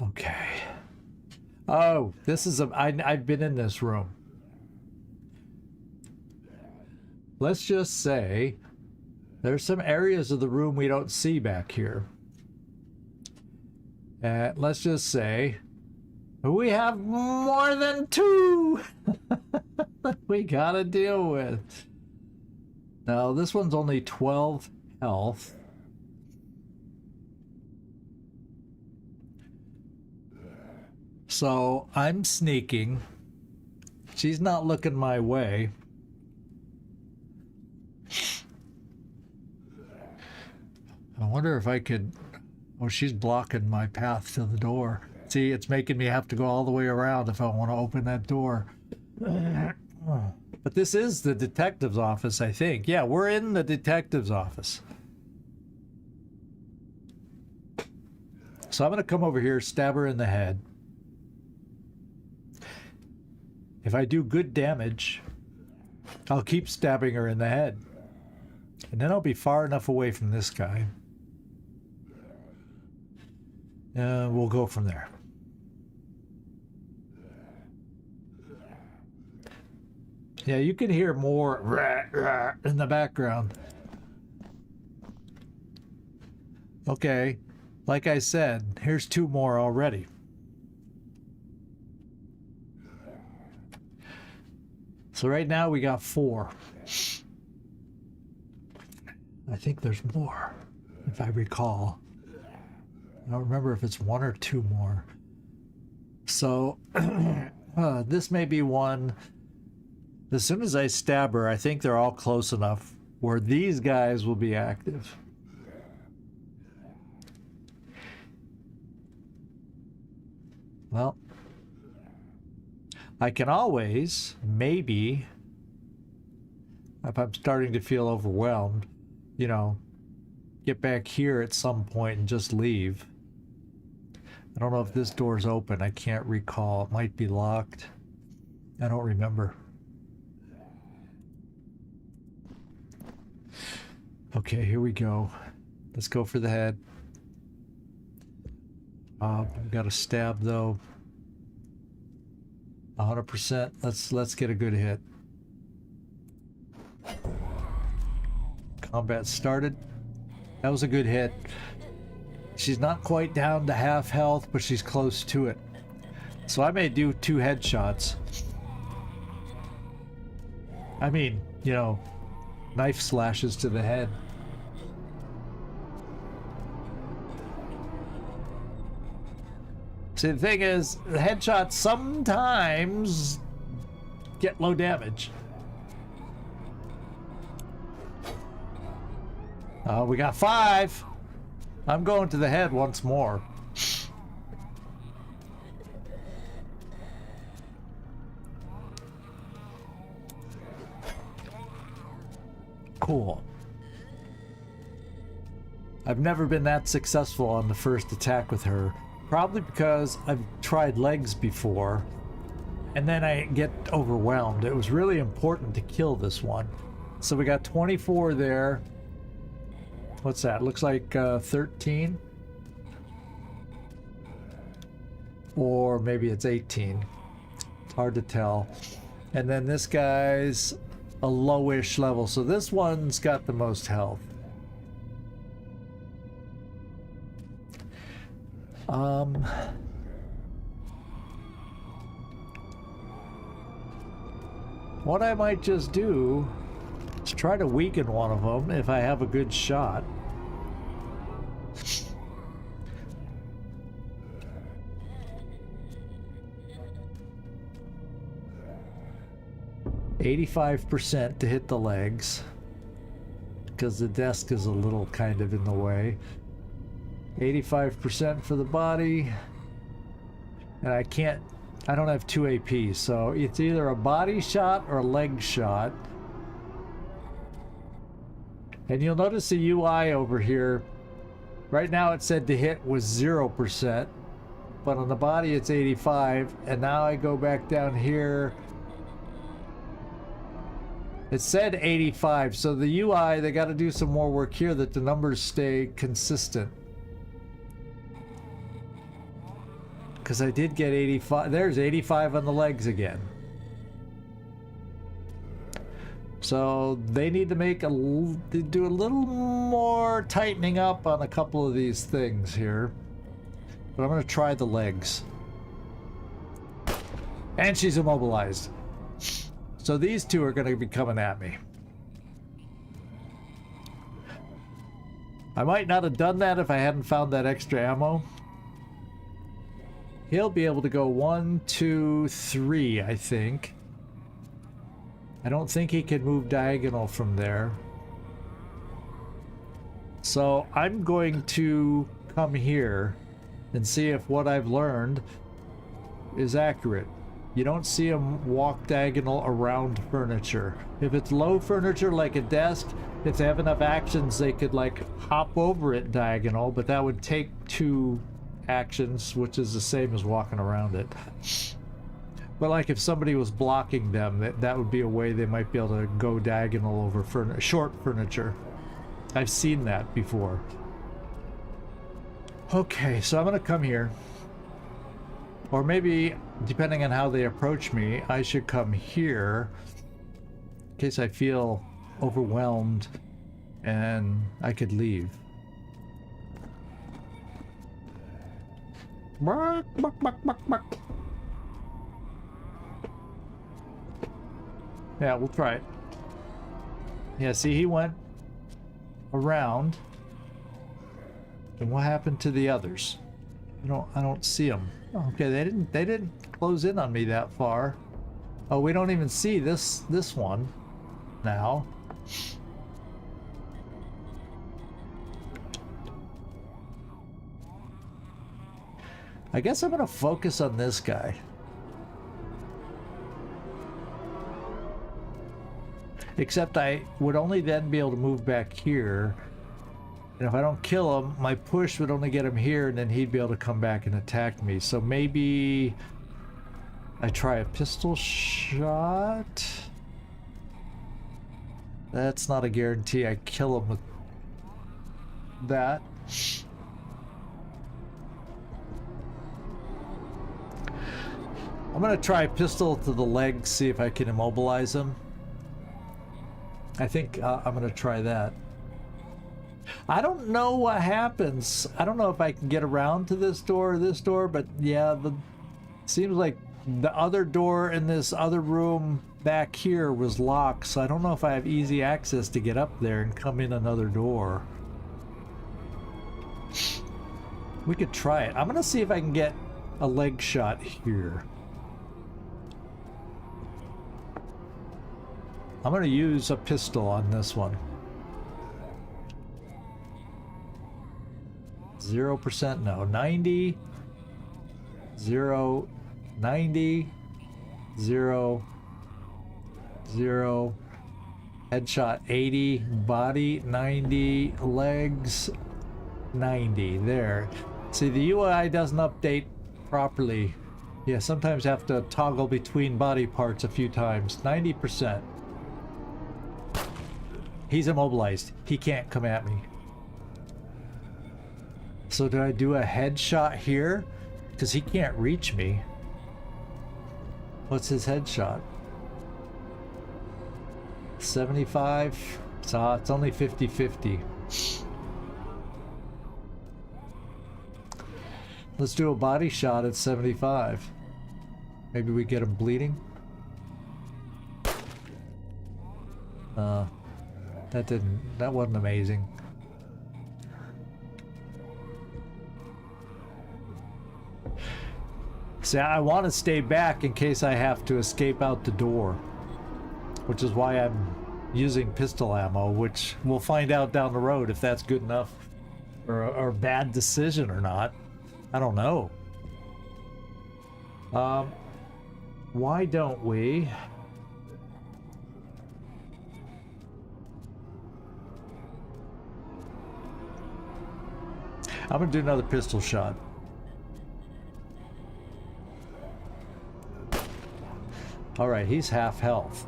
Okay. Oh, this is I've been in this room. Let's just say there's some areas of the room we don't see back here. Let's just say we have more than 2 that we gotta deal with. Now, this one's only 12 health. So I'm sneaking. She's not looking my way. I wonder if I could... Oh, she's blocking my path to the door. See, it's making me have to go all the way around if I want to open that door. But this is the detective's office, I think. Yeah, we're in the detective's office. So I'm going to come over here, stab her in the head. If I do good damage, I'll keep stabbing her in the head. And then I'll be far enough away from this guy. We'll go from there. Yeah, you can hear more rah, rah in the background. Okay, like I said, here's 2 more already. So right now we got 4. I think there's more, if I recall. I don't remember if it's 1 or 2 more. So this may be one. As soon as I stab her, I think they're all close enough where these guys will be active. Well, I can always, maybe, if I'm starting to feel overwhelmed, you know, get back here at some point and just leave. I don't know if this door's open. I can't recall. It might be locked. I don't remember. Okay, here we go. Let's go for the head. We've got a stab though. 100%. Let's get a good hit. Combat started. That was a good hit. She's not quite down to half health, but she's close to it. So I may do 2 headshots. I mean, you know, knife slashes to the head. See, the thing is, the headshots sometimes get low damage. We got 5. I'm going to the head once more. Cool. I've never been that successful on the first attack with her. Probably because I've tried legs before, and then I get overwhelmed. It was really important to kill this one. So we got 24 there. What's that? Looks like 13? Or maybe it's 18. It's hard to tell. And then this guy's a lowish level. So this one's got the most health. What I might just do is try to weaken one of them if I have a good shot. %85 to hit the legs, because the desk is a little kind of in the way. 85% for the body, and I don't have 2 AP, so it's either a body shot or a leg shot. And you'll notice the UI over here, right now it said to hit was 0%, but on the body it's 85, and now I go back down here, it said 85, so the UI, they got to do some more work here that the numbers stay consistent. Because I did get 85. There's 85 on the legs again. So they need to do a little more tightening up on a couple of these things here. But I'm going to try the legs. And she's immobilized. So these 2 are going to be coming at me. I might not have done that if I hadn't found that extra ammo. He'll be able to go 1, 2, 3, I think. I don't think he can move diagonal from there. So I'm going to come here and see if what I've learned is accurate. You don't see him walk diagonal around furniture. If it's low furniture like a desk, if they have enough actions they could like hop over it diagonal, but that would take 2 actions, which is the same as walking around it. But like if somebody was blocking them, that would be a way they might be able to go diagonal over short furniture. I've seen that before. Okay, so I'm gonna come here. Or maybe, depending on how they approach me, I should come here in case I feel overwhelmed and I could leave. Bark, bark, bark, bark, bark. Yeah, we'll try it. Yeah, see, he went around. And what happened to the others? I don't see them. Okay, they didn't close in on me that far. Oh, we don't even see this one now. I guess I'm gonna focus on this guy. Except I would only then be able to move back here. And if I don't kill him, my push would only get him here, and then he'd be able to come back and attack me. So maybe I try a pistol shot. That's not a guarantee I kill him with that. I'm gonna try a pistol to the leg, see if I can immobilize him. I think I'm gonna try that. I don't know what happens. I don't know if I can get around to this door or this door, but yeah, seems like the other door in this other room back here was locked, so I don't know if I have easy access to get up there and come in another door. We could try it. I'm gonna see if I can get a leg shot here. I'm gonna use a pistol on this one. 0%, no, 90, 0, 90, 0, 0, headshot 80, body 90, legs 90, there. See, the UI doesn't update properly. Yeah, sometimes have to toggle between body parts a few times. 90%. He's immobilized. He can't come at me. So do I do a headshot here? Because he can't reach me. What's his headshot? 75? So it's only 50-50. Let's do a body shot at 75. Maybe we get him bleeding. That wasn't amazing. See, I want to stay back in case I have to escape out the door, which is why I'm using pistol ammo, which we'll find out down the road if that's good enough or a bad decision or not. I don't know. Why don't we? I'm gonna do another pistol shot. Alright, he's half health.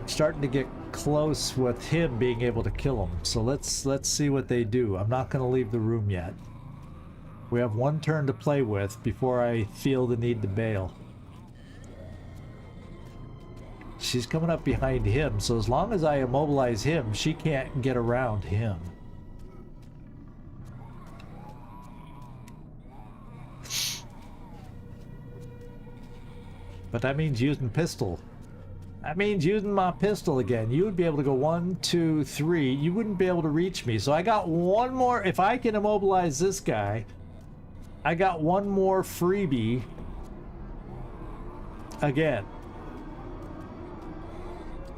Starting to get close with him being able to kill him. So let's see what they do. I'm not gonna leave the room yet. We have one turn to play with before I feel the need to bail. She's coming up behind him, so as long as I immobilize him, she can't get around him. But that means using pistol. That means using my pistol again. You would be able to go 1, 2, 3. You wouldn't be able to reach me. So I got one more. If I can immobilize this guy, I got one more freebie again.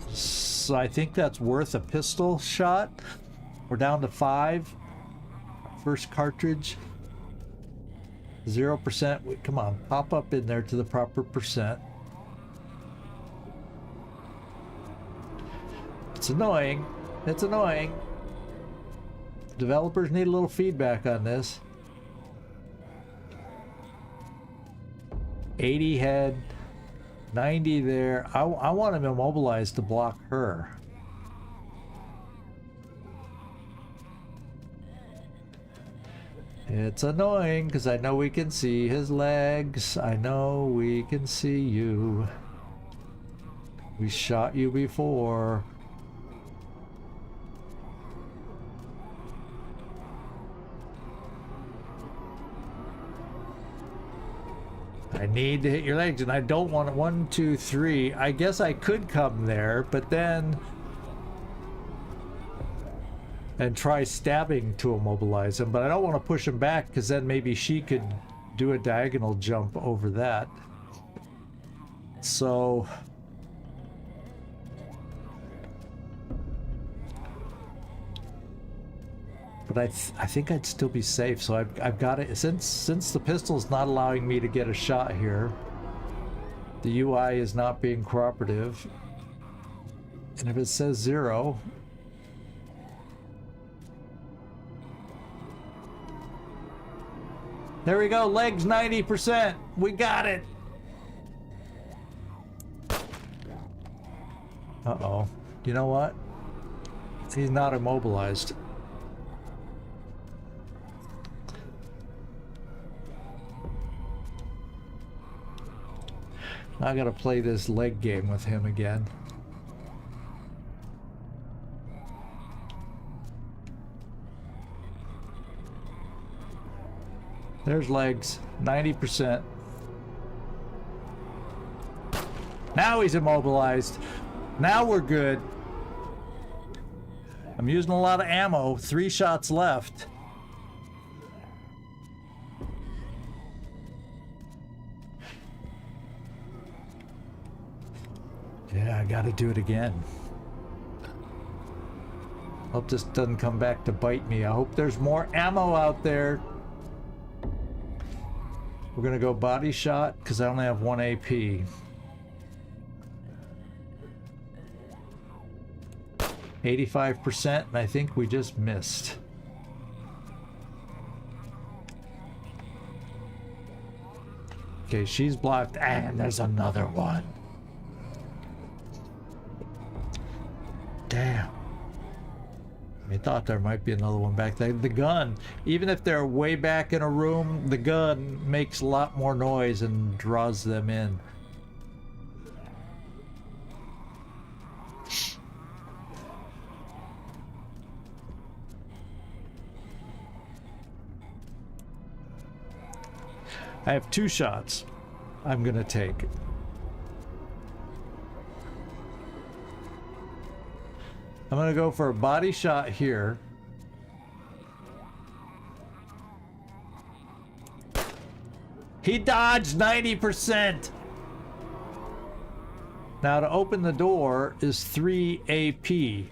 So I think that's worth a pistol shot. We're down to 5. First cartridge. 0%. Come on, pop up in there to the proper percent. It's annoying. It's annoying. Developers need a little feedback on this. 80 head, 90 there. I want him immobilized to block her. It's annoying because I know we can see his legs. I know we can see you. We shot you before. I need to hit your legs, and I don't want it. 1, 2, 3. I guess I could come there, but then and try stabbing to immobilize him, but I don't want to push him back because then maybe she could do a diagonal jump over that. So but I think I'd still be safe, so I've got it. Since the pistol's not allowing me to get a shot here, the UI is not being cooperative, and if it says 0, there we go. Legs 90%. We got it. Uh-oh. You know what? He's not immobilized. I gotta play this leg game with him again. There's legs, 90%. Now he's immobilized. Now we're good. I'm using a lot of ammo, 3 shots left. Yeah, I gotta do it again. Hope this doesn't come back to bite me. I hope there's more ammo out there. We're gonna go body shot because I only have 1 AP. %, and I think we just missed. Okay, she's blocked, and there's another one. Damn. I thought there might be another one back there. The gun, even if they're way back in a room, the gun makes a lot more noise and draws them in. I have 2 shots I'm gonna take. I'm gonna go for a body shot here. He dodged 90%. Now to open the door is 3 AP.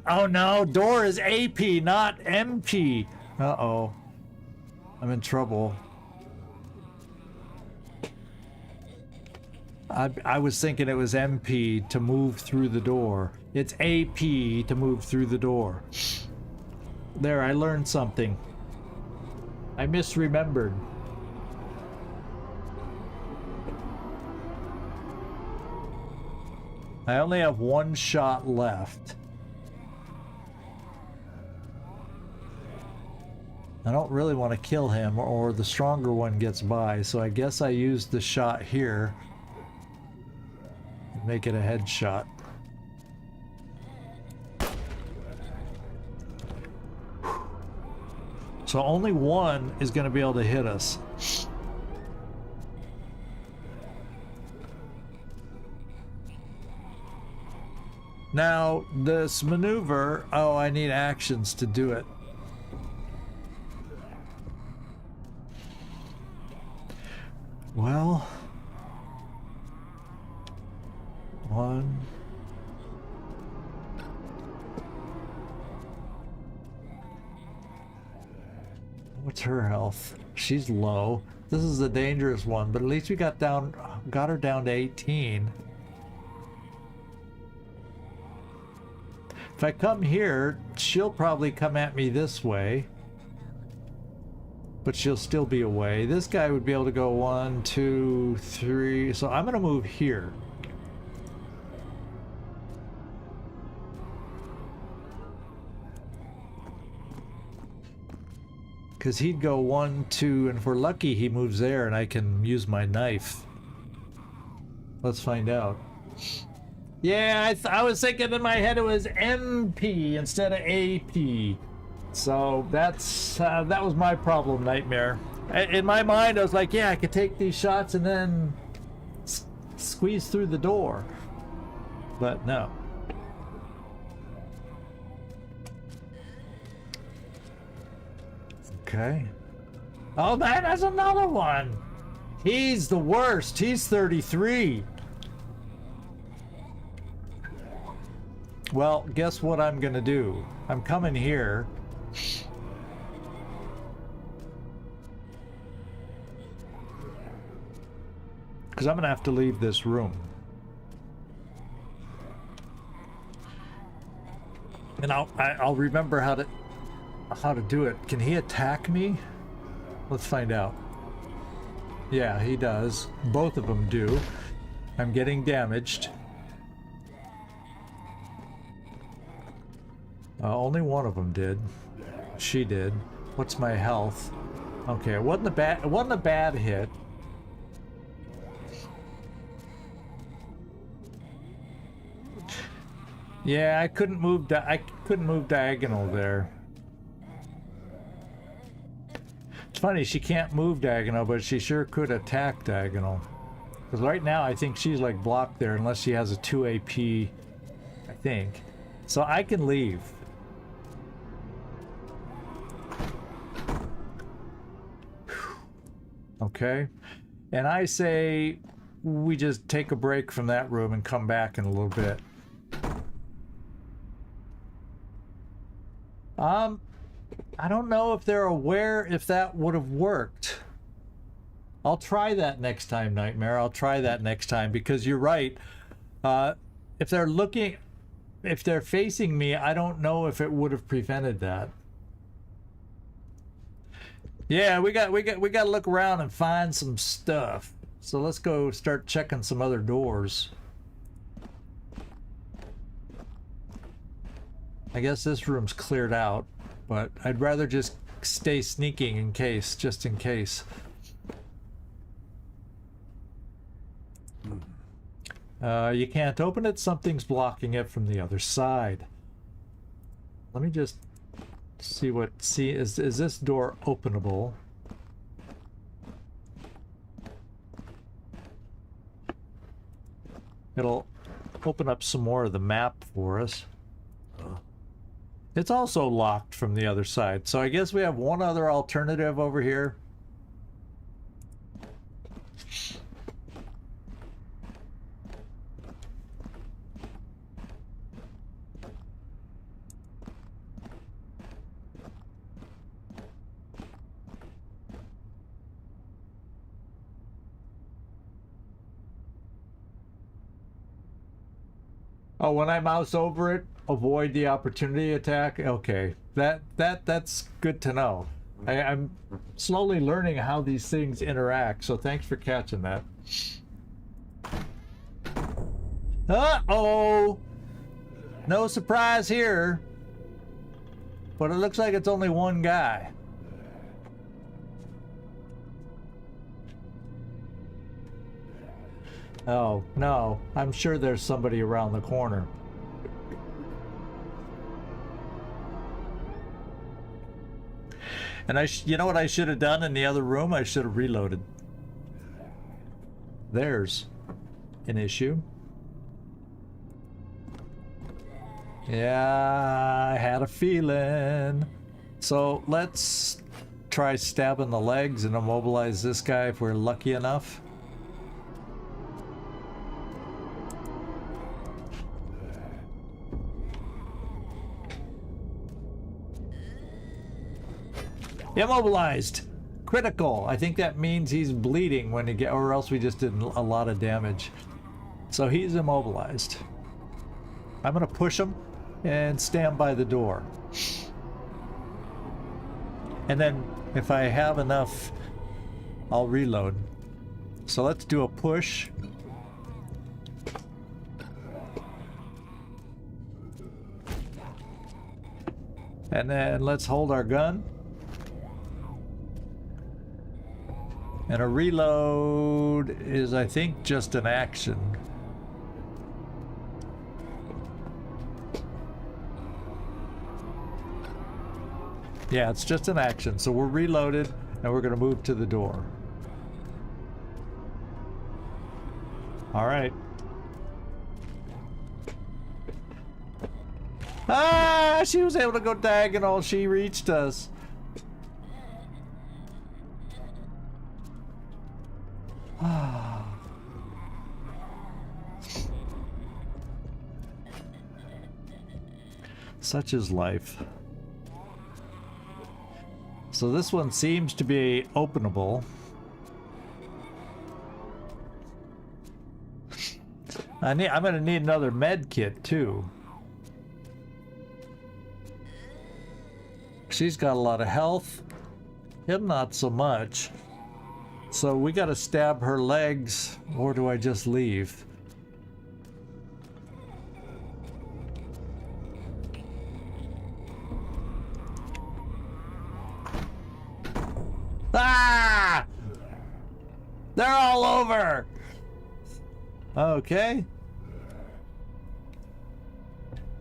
Oh no, door is AP, not MP. Uh-oh. I'm in trouble. I was thinking it was MP to move through the door. It's AP to move through the door. There, I learned something. I misremembered. I only have 1 shot left. I don't really want to kill him or the stronger one gets by, so I guess I use the shot here. Make it a headshot. So only 1 is going to be able to hit us. Now, this maneuver, oh, I need actions to do it. Well, 1. What's her health? She's low. This is a dangerous one, but at least we got her down to 18. If I come here, she'll probably come at me this way. but she'll still be away. This guy would be able to go 1, 2, 3. So I'm gonna move here. Because he'd go 1, 2, and if we're lucky, he moves there and I can use my knife. Let's find out. Yeah, I was thinking in my head it was MP instead of AP. So that's that was my problem, Nightmare. In my mind, I was like, yeah, I could take these shots and then squeeze through the door. But no. Okay. Oh man, there's another one. He's the worst. He's 33. Well, guess what I'm gonna do? I'm coming here. Because I'm gonna have to leave this room. And I'll remember how to do it. Can he attack me? Let's find out. Yeah, he does. Both of them do. I'm getting damaged. Only one of them did. She did. What's my health? Okay, it wasn't a bad hit. Yeah, I couldn't move diagonal there. It's funny, she can't move diagonal, but she sure could attack diagonal. Because right now I think she's like blocked there unless she has a 2 AP, I think. So I can leave. Okay, and I say we just take a break from that room and come back in a little bit. I don't know if they're aware if that would have worked. I'll try that next time, Nightmare. I'll try that next time, because you're right. If they're facing me, I don't know if it would have prevented that. Yeah, we got to look around and find some stuff. So let's go start checking some other doors. I guess this room's cleared out, but I'd rather just stay sneaking in case, just in case. You can't open it, something's blocking it from the other side. Let me just see is this door openable? It'll open up some more of the map for us. It's also locked from the other side, so I guess we have one other alternative over here. Oh, when I mouse over it, avoid the opportunity attack. Okay, that's good to know. I'm slowly learning how these things interact, so thanks for catching that. Uh-oh! No surprise here, but it looks like it's only one guy. Oh, no. I'm sure there's somebody around the corner. And you know what I should have done in the other room? I should have reloaded. There's an issue. Yeah, I had a feeling. So let's try stabbing the legs and immobilize this guy if we're lucky enough. Immobilized. Critical. I think that means he's bleeding when he get, or else we just did a lot of damage. So he's immobilized. I'm gonna push him and stand by the door. And then If I have enough, I'll reload. So let's do a push. And then let's hold our gun. And a reload is, I think, just an action. Yeah, it's just an action. So we're reloaded and we're going to move to the door. All right. Ah, she was able to go diagonal. She reached us. Such is life. So this one seems to be openable. I'm going to need another med kit too. She's got a lot of health. Him not so much. So we got to stab her legs, or do I just leave? Ah! They're all over. Okay.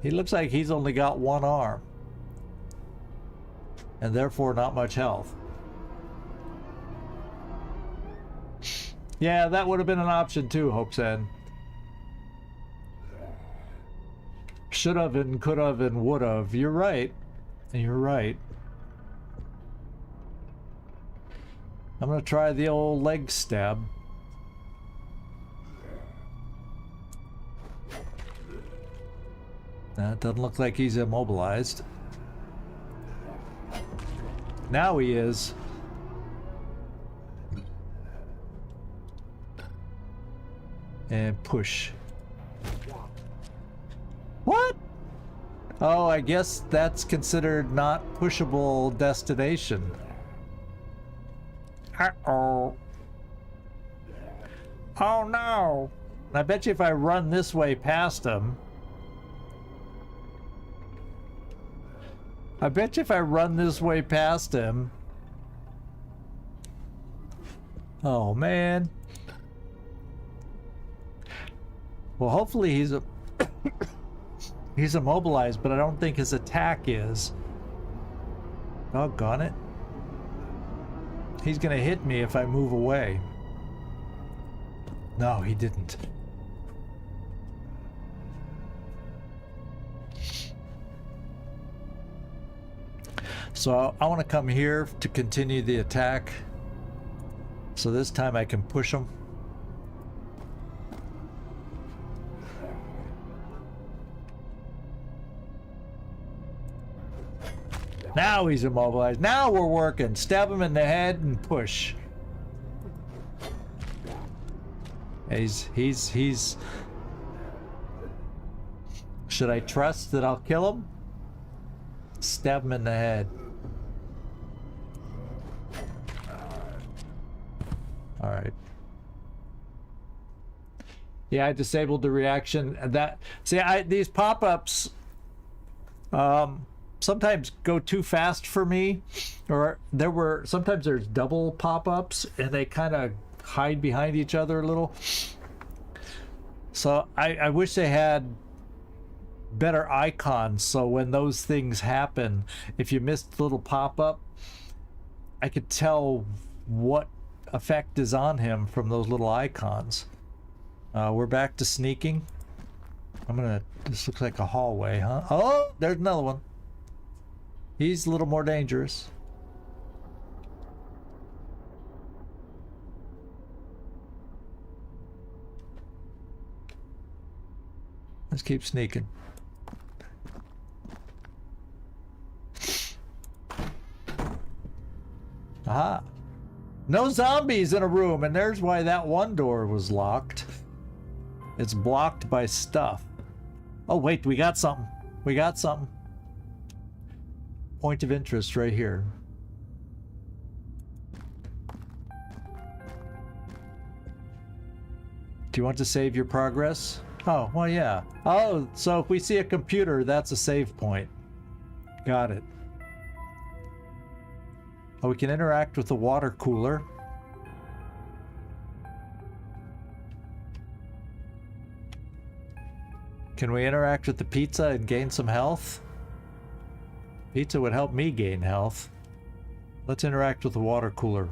He looks like he's only got one arm. And therefore not much health. Yeah, that would have been an option too, 𝐿𝐴𝐻. Should have and could have and would have. You're right. You're right. I'm gonna try the old leg stab. That doesn't look like he's immobilized. Now he is. And push. What? Oh, I guess that's considered not pushable destination. Uh-oh. Oh no. I bet you if I run this way past him. I bet you if I run this way past him. Oh man. Well, hopefully he's a he's immobilized, but I don't think his attack is. Doggone it. He's gonna hit me if I move away. No, he didn't. So I want to come here to continue the attack. So this time I can push him. Now he's immobilized. Now we're working. Stab him in the head and push. He's... Should I trust that I'll kill him? Stab him in the head. Alright. Yeah, I disabled the reaction. That... See, these pop-ups... sometimes go too fast for me, or sometimes there's double pop-ups and they kind of hide behind each other a little. So I wish they had better icons, so when those things happen, if you missed the little pop-up, I could tell what effect is on him from those little icons. We're back to sneaking. This looks like a hallway, huh? Oh, there's another one. He's a little more dangerous. Let's keep sneaking. Aha. No zombies in a room, and there's why that one door was locked. It's blocked by stuff. Oh wait, we got something. We got something. Point of interest right here. Do you want to save your progress? Oh, well, yeah. Oh, so if we see a computer, that's a save point. Got it. Oh, we can interact with the water cooler. Can we interact with the pizza and gain some health? Pizza would help me gain health. Let's interact with the water cooler.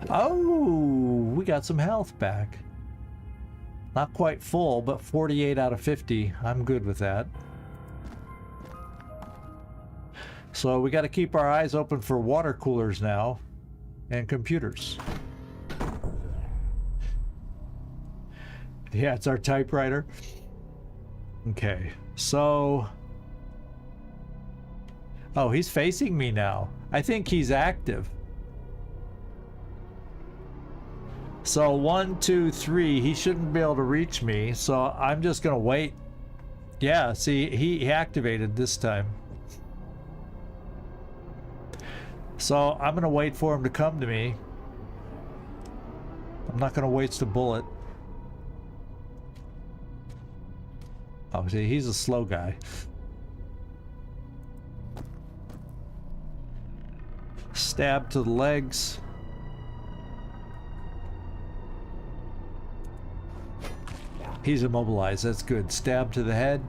Oh, we got some health back. Not quite full, but 48 out of 50. I'm good with that. So we got to keep our eyes open for water coolers now and computers. Yeah, it's our typewriter. Okay, so... Oh, he's facing me now. I think he's active. So 1, 2, 3, he shouldn't be able to reach me, so I'm just gonna wait. Yeah, see, he activated this time. So I'm gonna wait for him to come to me. I'm not gonna waste a bullet. Oh, see, he's a slow guy. Stab to the legs. He's immobilized, that's good. Stab to the head.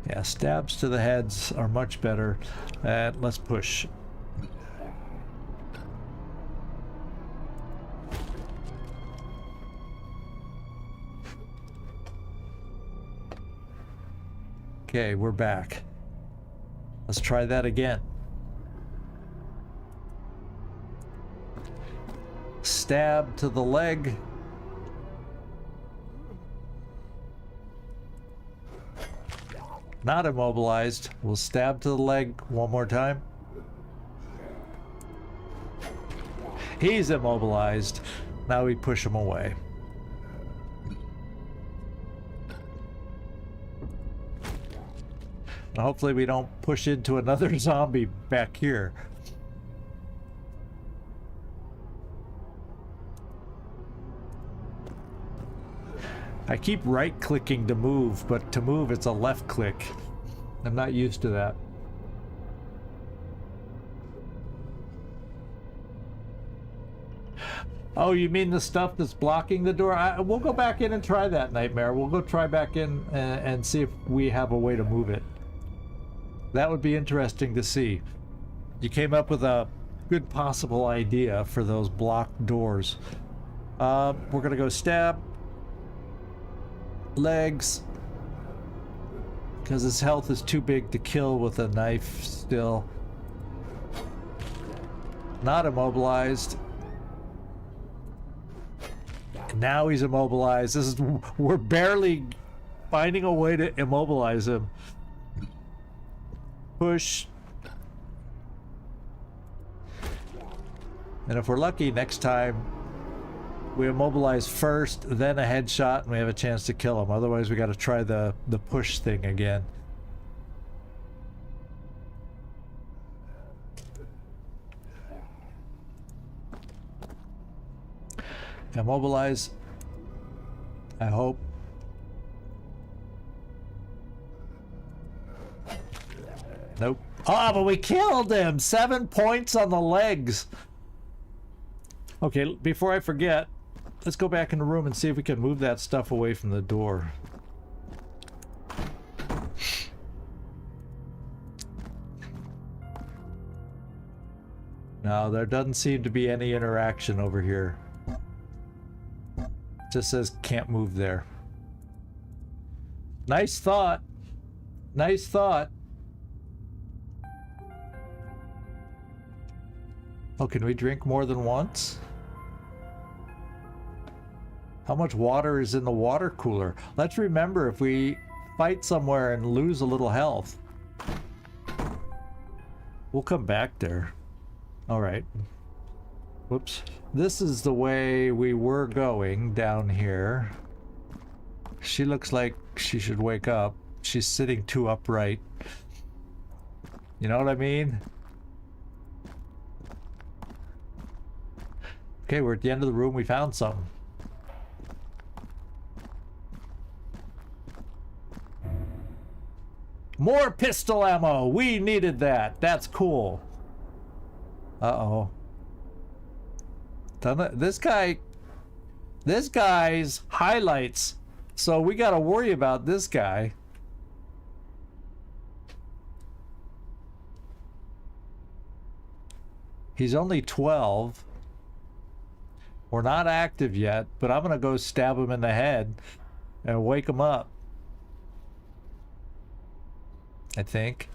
Yeah, stabs to the heads are much better. And let's push. Okay, we're back. Let's try that again. Stab to the leg. Not immobilized. We'll stab to the leg one more time. He's immobilized. Now we push him away. And hopefully we don't push into another zombie back here. I keep right-clicking to move, but to move it's a left click. I'm not used to that. Oh, you mean the stuff that's blocking the door? We'll go back in and try that, Nightmare. We'll go try back in and see if we have a way to move it. That would be interesting to see. You came up with a good possible idea for those blocked doors. We're gonna go stab. Legs. Because his health is too big to kill with a knife still. Not immobilized. Now he's immobilized. This is, we're barely finding a way to immobilize him. Push. And if we're lucky, next time we immobilize first, then a headshot, and we have a chance to kill him. Otherwise, we got to try the push thing again. Immobilize. I hope. Nope. Oh, but we killed him! 7 points on the legs. Okay, before I forget, let's go back in the room and see if we can move that stuff away from the door. No, there doesn't seem to be any interaction over here. It just says can't move there. Nice thought. Nice thought. Oh, can we drink more than once? How much water is in the water cooler? Let's remember, if we fight somewhere and lose a little health, we'll come back there. All right. Whoops. This is the way we were going down here. She looks like she should wake up. She's sitting too upright. You know what I mean? Okay, we're at the end of the room. We found something. More pistol ammo! We needed that. That's cool. Uh-oh. This guy's highlights. So we gotta worry about this guy. He's only 12. We're not active yet, but I'm gonna go stab him in the head and wake him up. I think.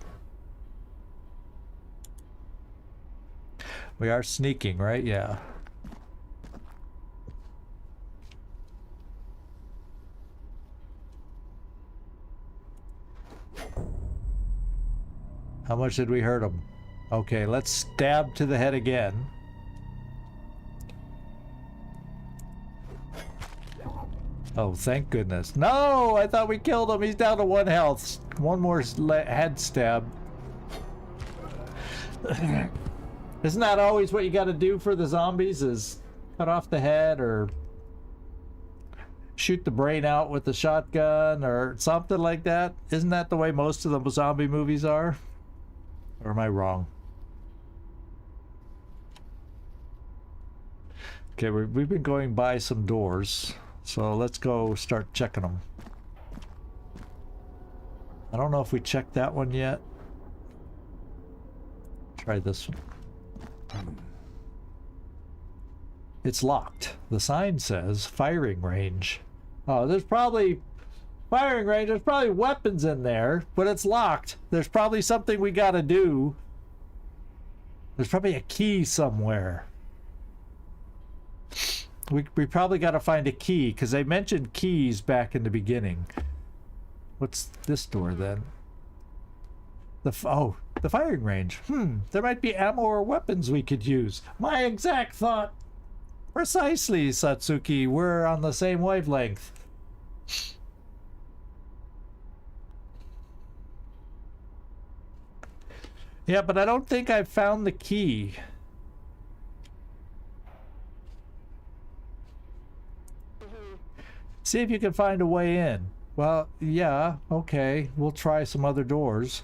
We are sneaking, right? Yeah. How much did we hurt him? Okay, let's stab to the head again. Oh, thank goodness. No! I thought we killed him. He's down to 1 health. One more head stab. Isn't that always what you gotta do for the zombies, is cut off the head or shoot the brain out with the shotgun or something like that? Isn't that the way most of the zombie movies are? Or am I wrong? Okay, we've been going by some doors, so let's go start checking them. I don't know if we checked that one yet. Try this one. It's locked. The sign says firing range. Oh, there's probably firing range. There's probably weapons in there, but it's locked. There's probably something we gotta do. There's probably a key somewhere. We probably gotta find a key, because they mentioned keys back in the beginning. What's this door then? The firing range. There might be ammo or weapons we could use. My exact thought. Precisely, Satsuki. We're on the same wavelength. Yeah, but I don't think I've found the key. See if you can find a way in. Well, yeah, okay. We'll try some other doors.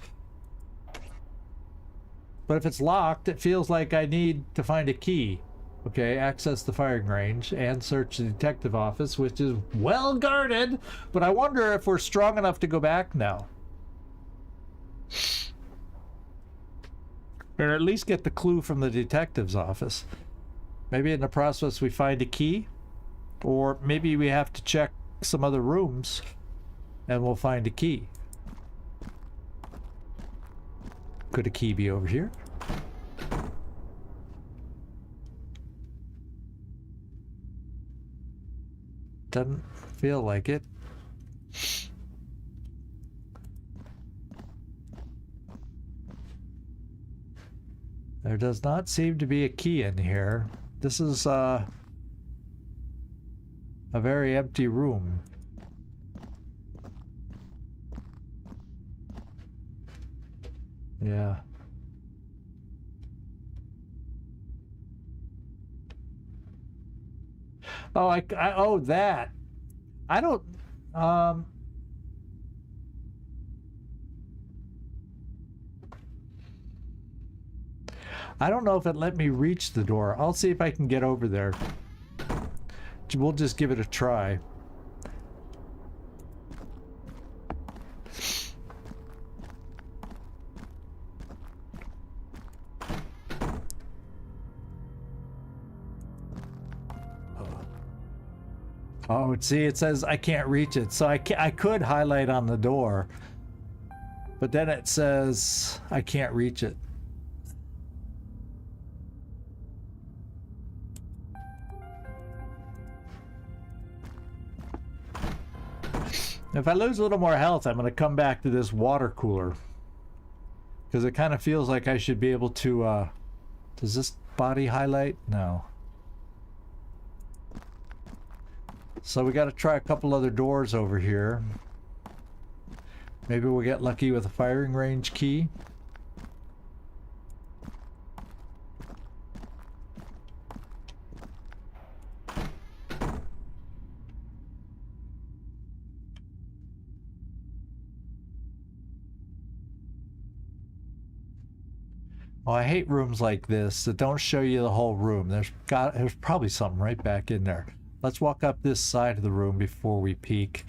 But if it's locked, it feels like I need to find a key. Okay, access the firing range and search the detective office, which is well guarded, but I wonder if we're strong enough to go back now. Or at least get the clue from the detective's office. Maybe in the process we find a key, or maybe we have to check some other rooms and we'll find a key. Could a key be over here? Doesn't feel like it. There does not seem to be a key in here. This is a very empty room. Yeah. Oh, oh, that. I don't, I don't know if it let me reach the door. I'll see if I can get over there. We'll just give it a try. Oh, see, it says I can't reach it. So I could highlight on the door, but then it says I can't reach it. If I lose a little more health, I'm going to come back to this water cooler, because it kind of feels like I should be able to, does this body highlight? No. So we got to try a couple other doors over here. Maybe we'll get lucky with a firing range key. Oh, I hate rooms like this that don't show you the whole room. There's probably something right back in there. Let's walk up this side of the room before we peek.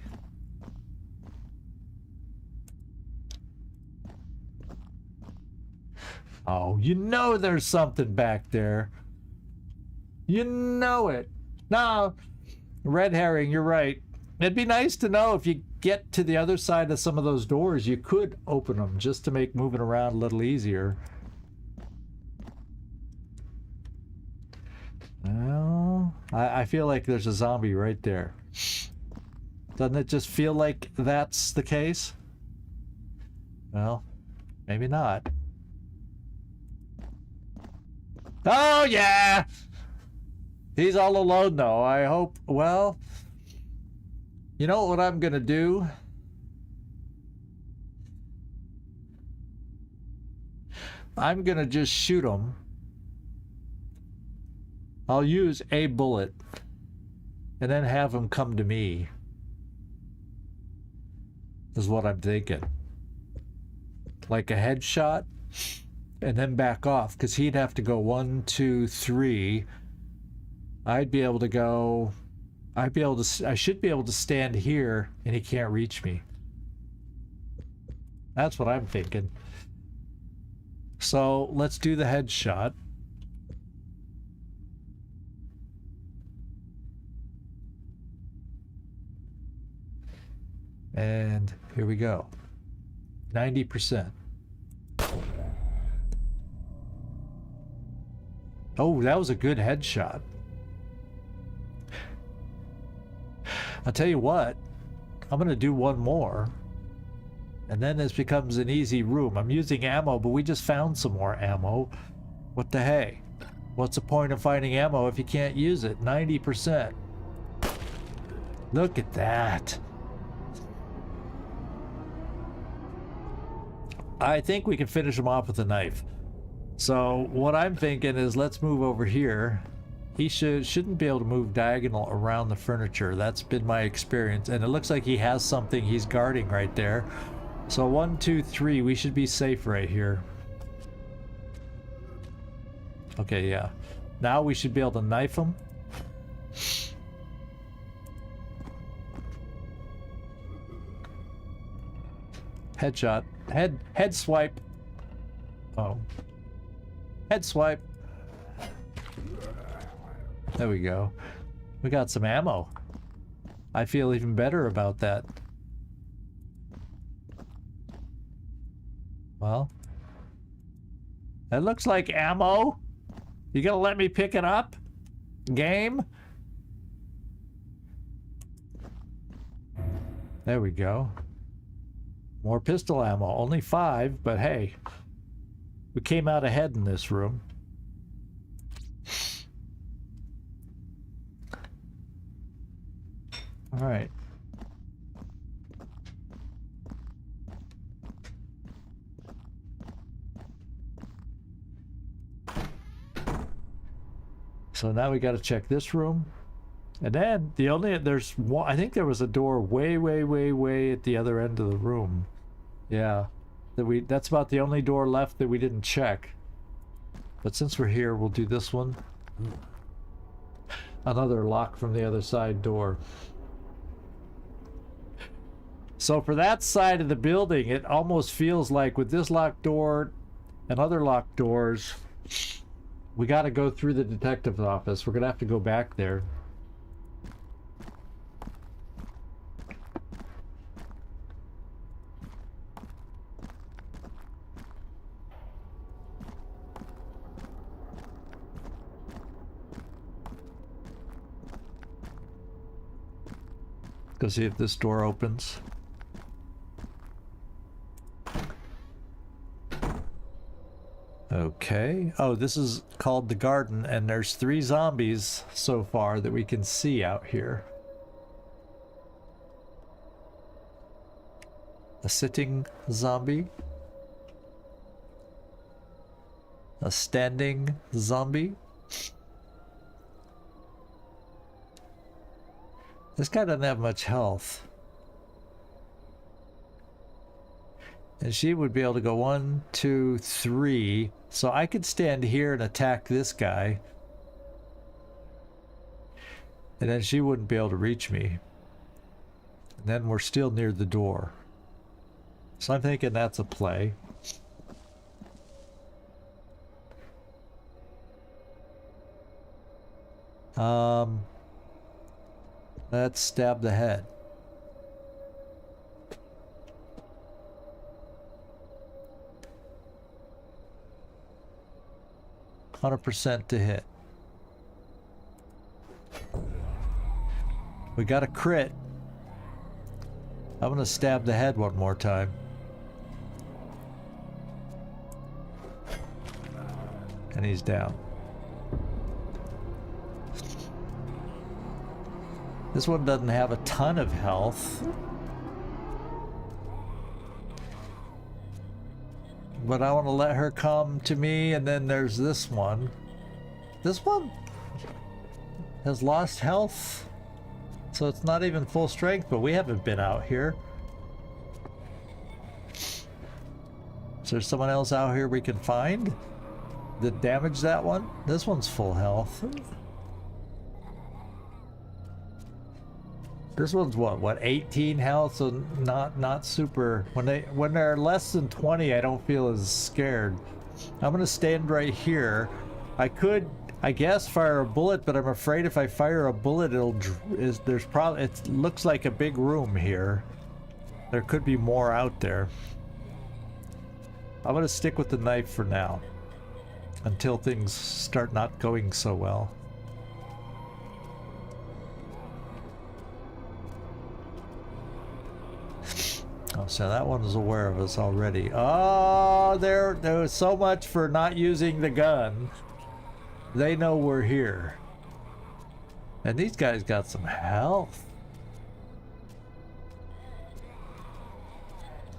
Oh, you know there's something back there. You know it. No, red herring, you're right. It'd be nice to know if you get to the other side of some of those doors, you could open them just to make moving around a little easier. Well, I feel like there's a zombie right there. Doesn't it just feel like that's the case? Well, maybe not. Oh, yeah! He's all alone, though. I hope... Well... You know what I'm gonna do? I'm gonna just shoot him. I'll use a bullet. And then have him come to me. Is what I'm thinking. Like a headshot. And then back off. Because he'd have to go 1, 2, 3. I'd be able to go... I should be able to stand here and he can't reach me. That's what I'm thinking. So let's do the headshot. And here we go. 90%. Oh, that was a good headshot. I'll tell you what, I'm going to do one more. And then this becomes an easy room. I'm using ammo, but we just found some more ammo. What the hey? What's the point of finding ammo if you can't use it? 90%. Look at that. I think we can finish him off with a knife. So what I'm thinking is let's move over here. He shouldn't be able to move diagonal around the furniture. That's been my experience. And it looks like he has something he's guarding right there. So 1, 2, 3, we should be safe right here. Okay, yeah. Now we should be able to knife him. Headshot. Head swipe. Oh. Head swipe. There we go. We got some ammo. I feel even better about that. Well. That looks like ammo. You gonna let me pick it up? Game? There we go. More pistol ammo. Only 5, but hey. We came out ahead in this room. All right. So now we got to check this room. And then there's one, I think there was a door way at the other end of the room. Yeah. That's about the only door left that we didn't check. But since we're here, we'll do this one. Another lock from the other side door. So for that side of the building, it almost feels like with this locked door and other locked doors, we got to go through the detective's office. We're going to have to go back there. Go see if this door opens. Okay. Oh, this is called the garden, and there's 3 zombies so far that we can see out here. A sitting zombie. A standing zombie. This guy doesn't have much health. And she would be able to go 1, 2, 3. So I could stand here and attack this guy. And then she wouldn't be able to reach me. And then we're still near the door. So I'm thinking that's a play. Let's stab the head. %100 to hit. We got a crit. I'm gonna stab the head one more time. And he's down. This one doesn't have a ton of health. But I want to let her come to me, and then there's this one. This one has lost health. So it's not even full strength, but we haven't been out here. Is there someone else out here we can find that damaged that one? This one's full health. This one's what 18 health, so not super. When they're less than 20, I don't feel as scared. I'm gonna stand right here. I could, I guess, fire a bullet, but I'm afraid if I fire a bullet, it looks like a big room here. There could be more out there. I'm gonna stick with the knife for now until things start not going so well. Oh, so that one is aware of us already. Oh, there was so much for not using the gun. They know we're here. And these guys got some health.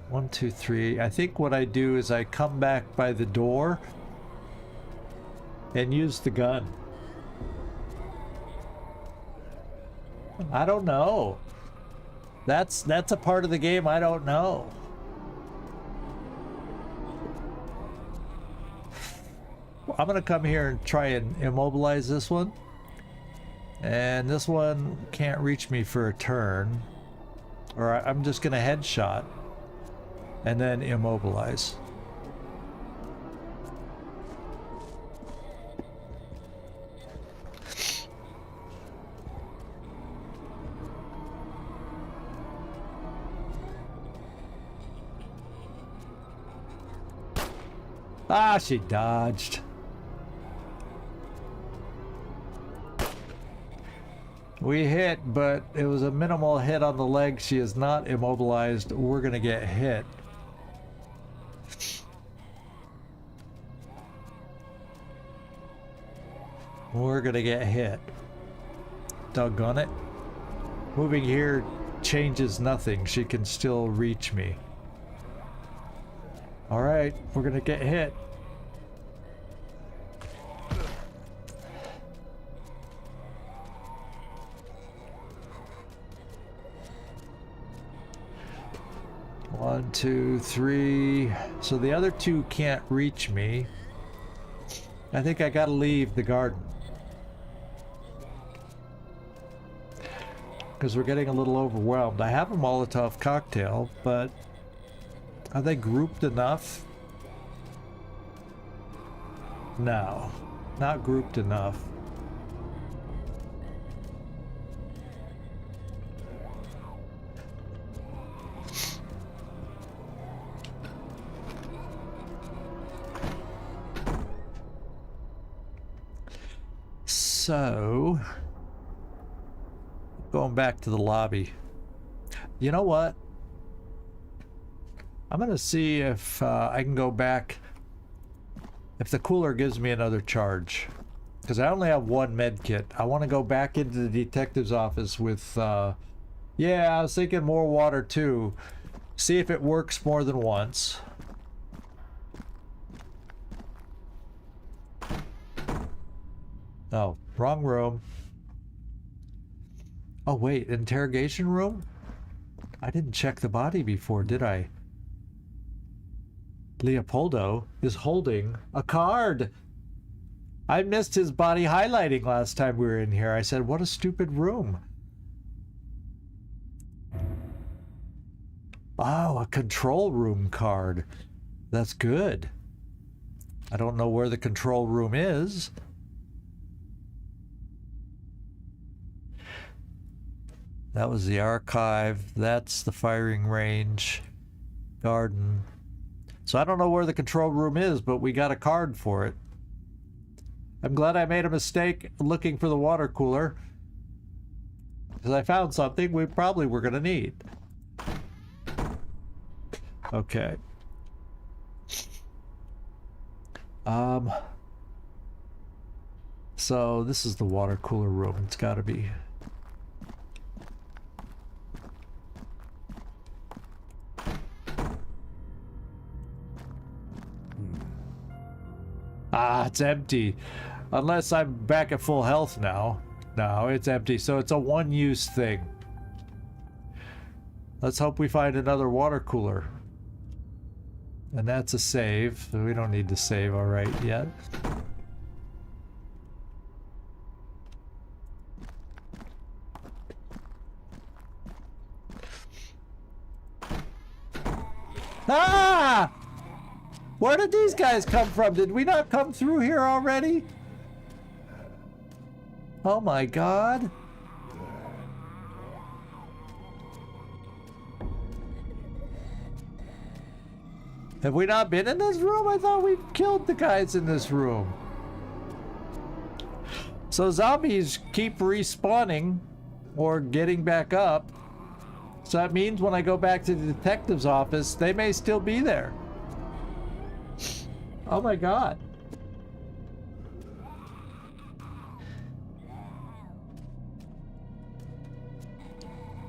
1, 2, 3. I think what I do is I come back by the door and use the gun. I don't know. That's a part of the game I don't know. I'm gonna come here and try and immobilize this one. And this one can't reach me for a turn. Or I'm just gonna headshot and then immobilize. Ah, she dodged. We hit, but it was a minimal hit on the leg. She is not immobilized. We're gonna get hit. We're gonna get hit. Doggone it. Moving here changes nothing. She can still reach me. Alright, we're gonna get hit. One, two, three. So the other two can't reach me. I think I gotta leave the garden. Because we're getting a little overwhelmed. I have a Molotov cocktail, but are they grouped enough? No, not grouped enough. So, going back to the lobby. You know what? I'm gonna see if I can go back, if the cooler gives me another charge, because I only have one med kit. I want to go back into the detective's office with yeah, I was thinking more water too, see if it works more than once. Oh, wrong room. Oh wait, interrogation room? I didn't check the body before, did I? Leopoldo is holding a card. I missed his body highlighting last time we were in here. I said, what a stupid room. Oh, a control room card. That's good. I don't know where the control room is. That was the archive. That's the firing range. Garden. So I don't know where the control room is, but we got a card for it. I'm glad I made a mistake looking for the water cooler, because I found something we probably were going to need. Okay. So this is the water cooler room. It's got to be. Ah, it's empty. Unless I'm back at full health now. No, it's empty, so it's a one-use thing. Let's hope we find another water cooler. And that's a save. We don't need to save alright yet. Ah! Where did these guys come from? Did we not come through here already? Oh my god. Have we not been in this room? I thought we killed the guys in this room. So zombies keep respawning or getting back up. So that means when I go back to the detective's office, they may still be there. Oh my god.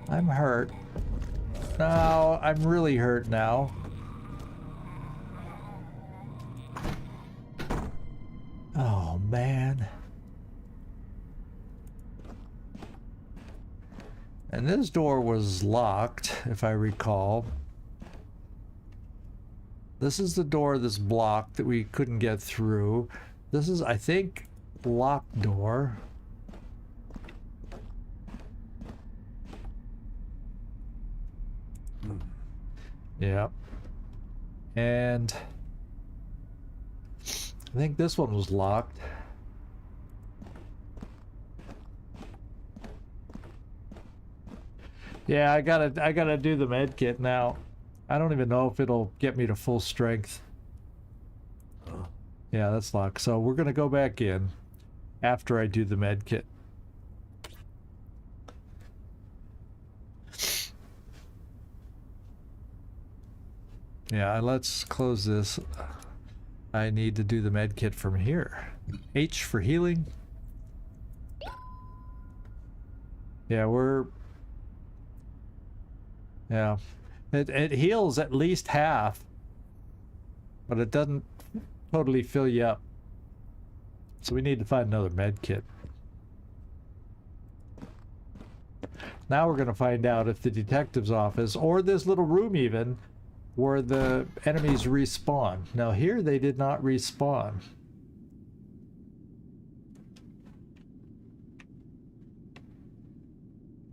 I'm hurt. No, I'm really hurt now. Oh man. And this door was locked, if I recall. This is the door that's blocked that we couldn't get through. This is, I think, locked door. Yep. And I think this one was locked. Yeah, I gotta do the med kit now. I don't even know if it'll get me to full strength. Yeah, that's locked. So we're gonna go back in after I do the med kit. Yeah, let's close this. I need to do the med kit from here. H for healing. Yeah, yeah. It heals at least half, but it doesn't totally fill you up. So we need to find another med kit. Now we're going to find out if the detective's office, or this little room even, where the enemies respawn. Now here they did not respawn.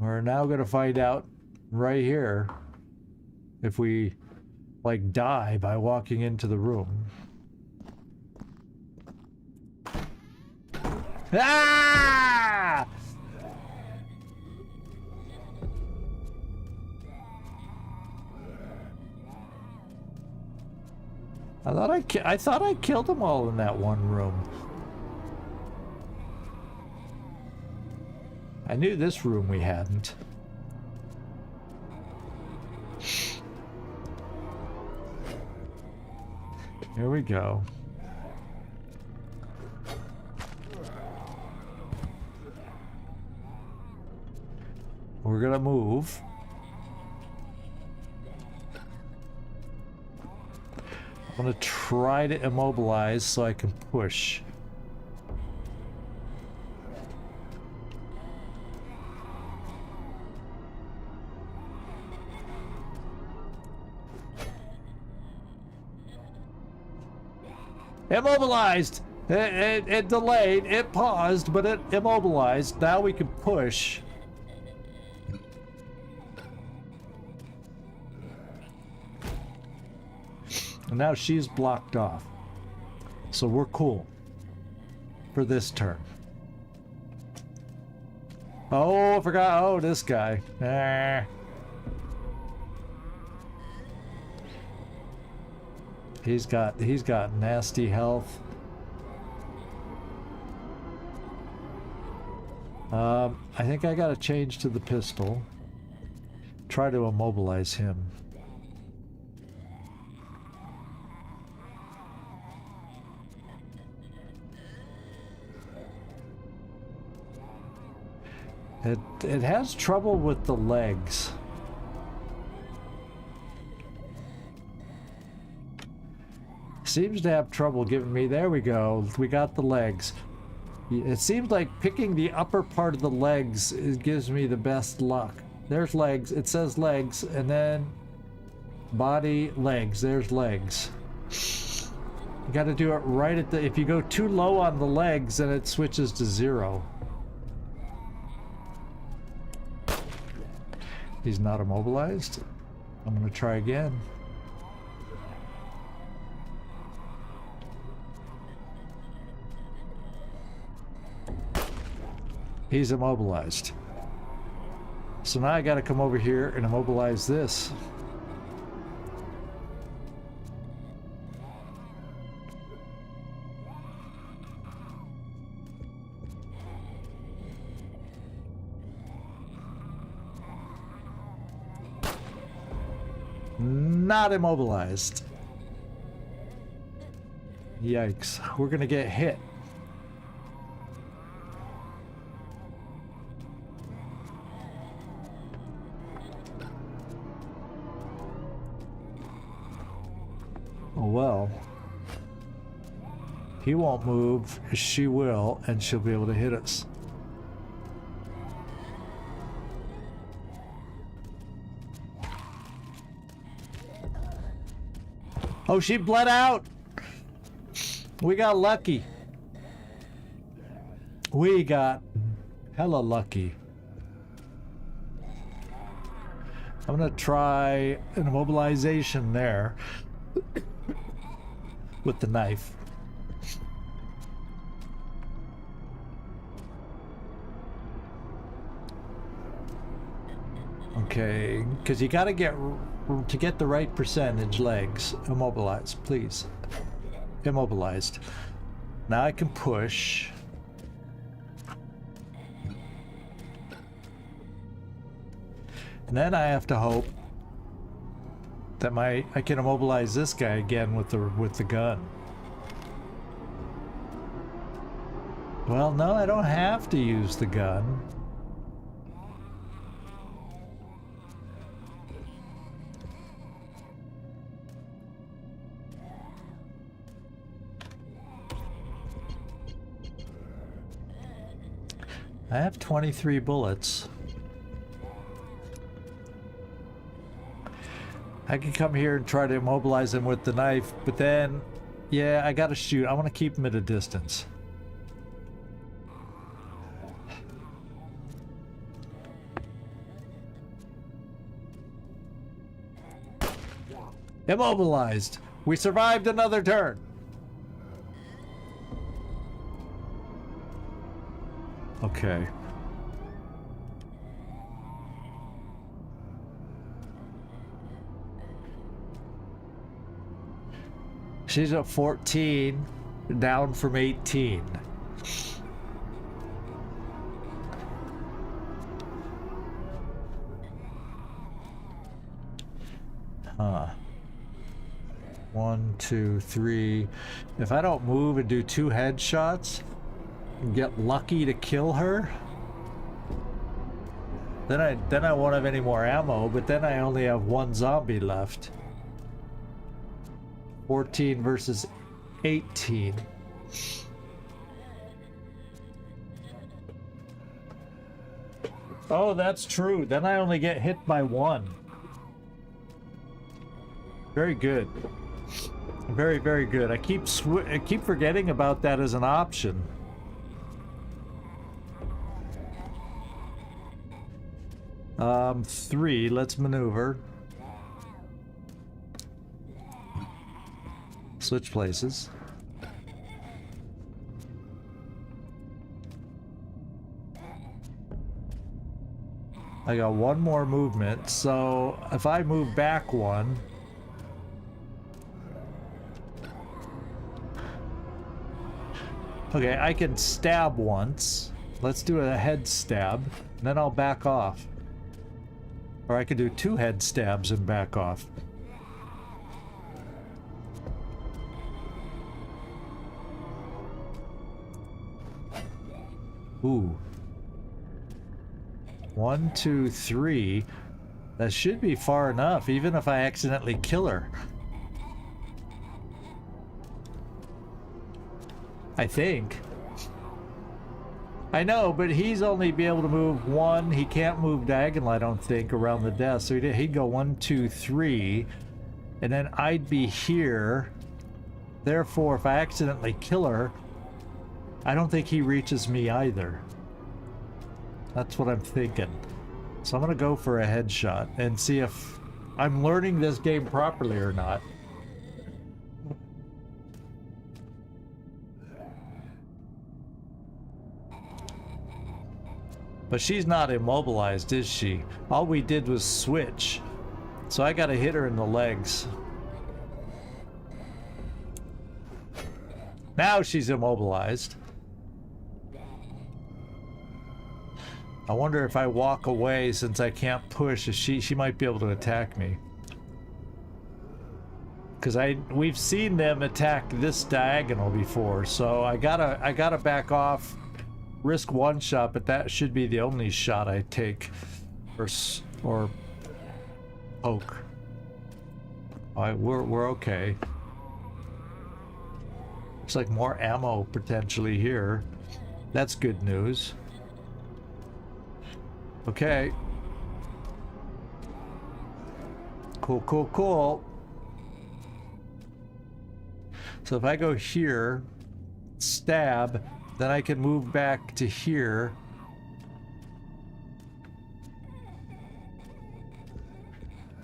We're now going to find out right here if we like die by walking into the room. Ah! I thought I killed them all in that one room. I knew this room we hadn't. Here we go. We're gonna move. I'm gonna try to immobilize so I can push. Immobilized! It delayed, it paused, but it immobilized. Now we can push. And now she's blocked off. So we're cool for this turn. Oh, I forgot. Oh, this guy. He's got nasty health. I think I gotta change to the pistol. Try to immobilize him. It has trouble with the legs. Seems to have trouble giving me. There we go. We got the legs. It seems like picking the upper part of the legs gives me the best luck. There's legs. It says legs, and then body, legs. There's legs. You got to do it right at the. If you go too low on the legs, then it switches to 0. He's not immobilized. I'm gonna try again. He's immobilized. So now I gotta come over here and immobilize this. Not immobilized. Yikes. We're gonna get hit. Oh well. He won't move. She will, and she'll be able to hit us. Oh, she bled out! We got lucky. We got hella lucky. I'm gonna try an immobilization there with the knife. Okay, because you gotta get to get the right percentage legs. Immobilized, please. Immobilized. Now I can push. And then I have to hope that I can immobilize this guy again with the gun. Well, no, I don't have to use the gun. I have 23 bullets. I can come here and try to immobilize him with the knife, but then, yeah, I gotta shoot. I want to keep him at a distance. Immobilized. We survived another turn. Okay. She's at 14, down from 18. Huh. 1, 2, 3. If I don't move and do 2 headshots and get lucky to kill her, then I won't have any more ammo, but then I only have 1 zombie left. 14 versus 18. Oh, that's true. Then I only get hit by 1. Very good. Very, very good. I keep forgetting about that as an option. Three. Let's maneuver. Switch places. I got one more movement, so if I move back one, okay, I can stab once. Let's do a head stab, and then I'll back off. Or I could do 2 head stabs and back off. Ooh. 1, 2, 3. That should be far enough, even if I accidentally kill her. I think. I know, but he's only be able to move 1. He can't move diagonal, I don't think, around the desk. So he'd go 1, 2, 3. And then I'd be here. Therefore, if I accidentally kill her, I don't think he reaches me either. That's what I'm thinking. So I'm gonna go for a headshot and see if I'm learning this game properly or not. But she's not immobilized, is she? All we did was switch. So I gotta hit her in the legs. Now she's immobilized. I wonder if I walk away, since I can't push, she might be able to attack me. Because we've seen them attack this diagonal before, so I gotta back off, risk 1 shot, but that should be the only shot I take, or poke. Alright, we're okay. Looks like more ammo potentially here. That's good news. Okay. Cool, cool, cool. So if I go here, stab, then I can move back to here.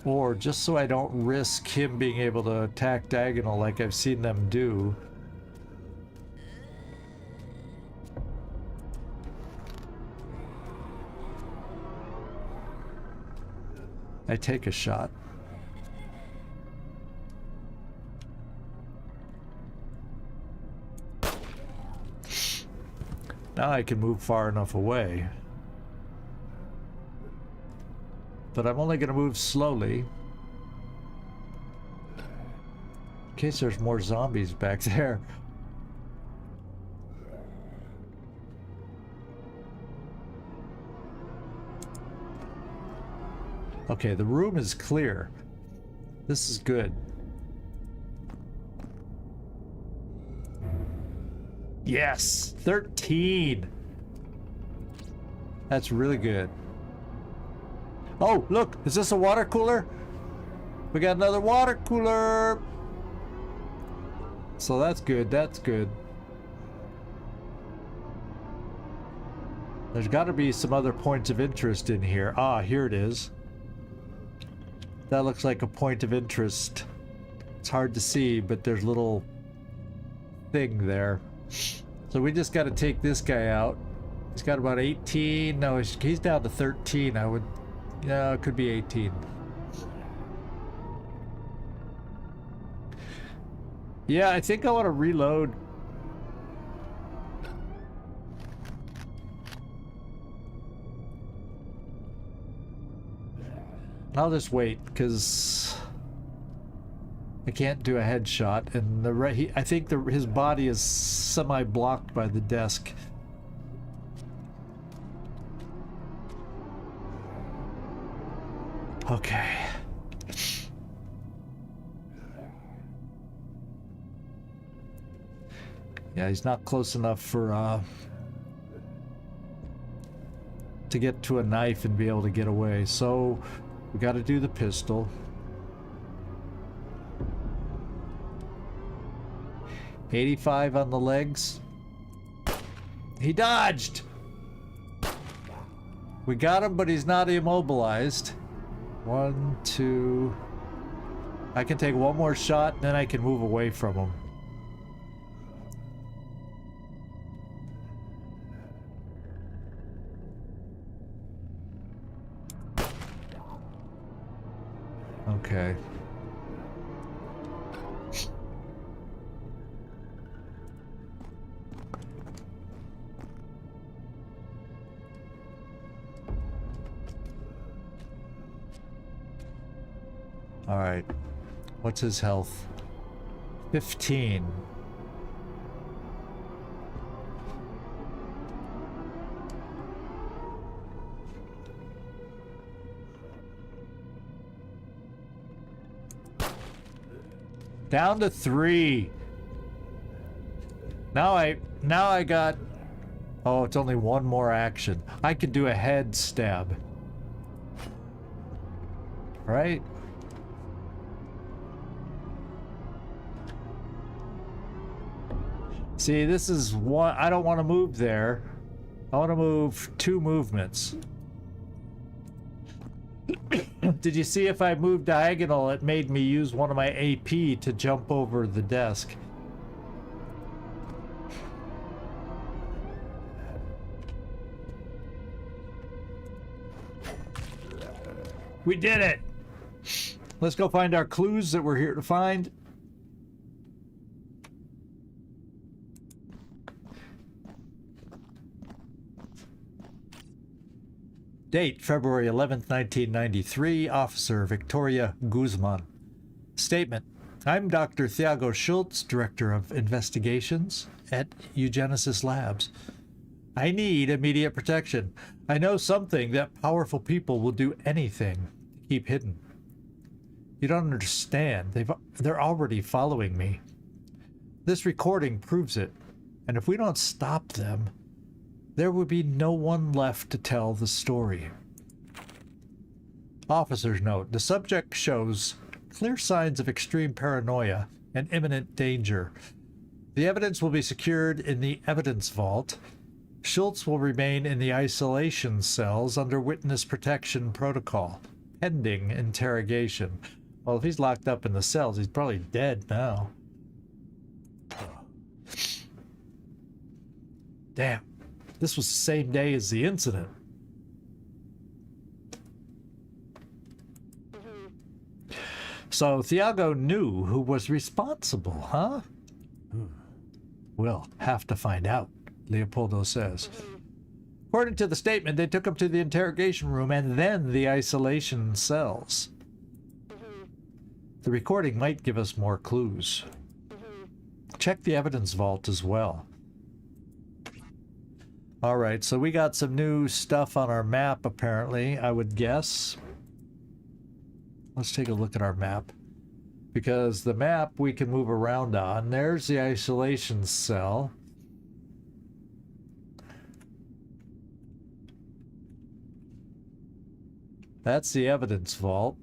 Or just so I don't risk him being able to attack diagonal like I've seen them do. I take a shot. Now I can move far enough away. But I'm only going to move slowly. In case there's more zombies back there. Okay, the room is clear. This is good. Yes! 13! That's really good. Oh, look! Is this a water cooler? We got another water cooler! So that's good, that's good. There's got to be some other points of interest in here. Ah, here it is. That looks like a point of interest. It's hard to see, but there's a little thing there. So we just got to take this guy out. He's got about 18. No, he's down to 13. I would... Yeah, it could be 18. Yeah, I think I want to reload. I'll just wait, because I can't do a headshot, and I think his body is semi-blocked by the desk. Okay. Yeah, he's not close enough for to get to a knife and be able to get away, so we got to do the pistol. 85 on the legs. He dodged! We got him, but he's not immobilized. 1, 2... I can take one more shot, and then I can move away from him. Okay. All right. What's his health? 15. Down to 3. Now I got... Oh, it's only one more action. I could do a head stab. Right? See, this is one... I don't want to move there. I want to move 2 movements. Did you see if I moved diagonal, it made me use one of my AP to jump over the desk. We did it! Let's go find our clues that we're here to find. Date, February 11th, 1993, Officer Victoria Guzman. Statement, I'm Dr. 𝐜𝐴𝐽𝐬, Director of Investigations at Eugenesis Labs. I need immediate protection. I know something that powerful people will do anything to keep hidden. You don't understand. They're already following me. This recording proves it. And if we don't stop them, there would be no one left to tell the story. Officer's note, the subject shows clear signs of extreme paranoia and imminent danger. The evidence will be secured in the evidence vault. Schultz will remain in the isolation cells under witness protection protocol, pending interrogation. Well, if he's locked up in the cells, he's probably dead now. Damn. This was the same day as the incident. So 𝐜𝐴𝐽𝐬 knew who was responsible, huh? We'll have to find out, Leopoldo says. According to the statement, they took him to the interrogation room and then the isolation cells. The recording might give us more clues. Check the evidence vault as well. Alright, so we got some new stuff on our map, apparently, I would guess. Let's take a look at our map. Because the map we can move around on. There's the isolation cell. That's the evidence vault.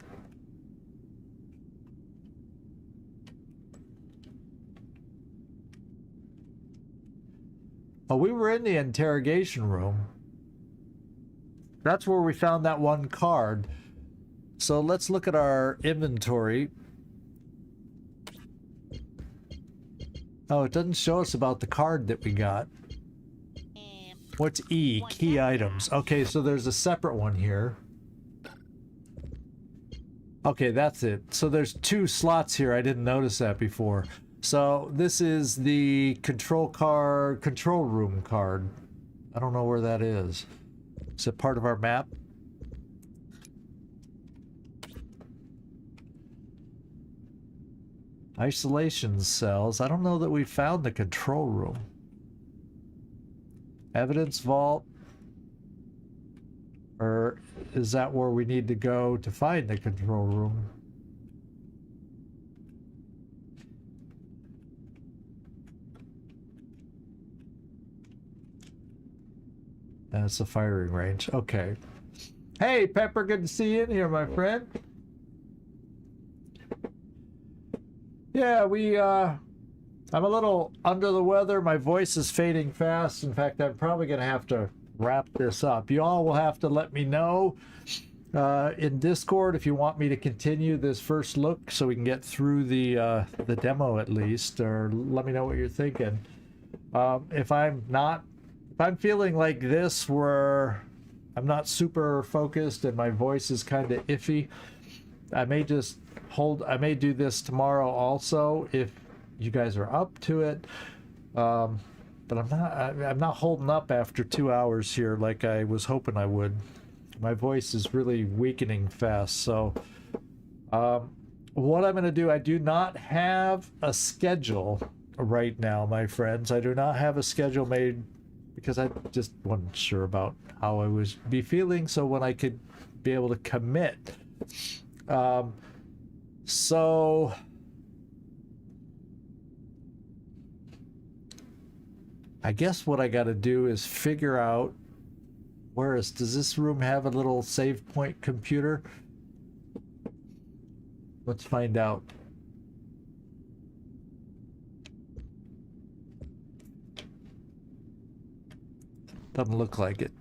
Oh, we were in the interrogation room. That's where we found that one card. So let's look at our inventory. Oh, it doesn't show us about the card that we got. What's E? Key items. Okay, so there's a separate one here. Okay, that's it. So there's 2 slots here. I didn't notice that before. So this is the control room card. I don't know where that is. Is it part of our map? Isolation cells. I don't know that we found the control room. Evidence vault. Or is that where we need to go to find the control room? That's the firing range. Okay. Hey, Pepper, good to see you in here, my friend. Yeah, we I'm a little under the weather. My voice is fading fast. In fact, I'm probably going to have to wrap this up. You all will have to let me know in Discord if you want me to continue this first look so we can get through the demo at least, or let me know what you're thinking. If I'm feeling like this where I'm not super focused and my voice is kind of iffy, I may do this tomorrow also if you guys are up to it. But I'm not holding up after 2 hours here like I was hoping I would. My voice is really weakening fast. So what I'm going to do, I do not have a schedule right now, my friends. I do not have a schedule made because I just wasn't sure about how I was feeling, so when I could be able to commit. So I guess what I got to do is figure out does this room have a little save point computer? Let's find out. Doesn't look like it.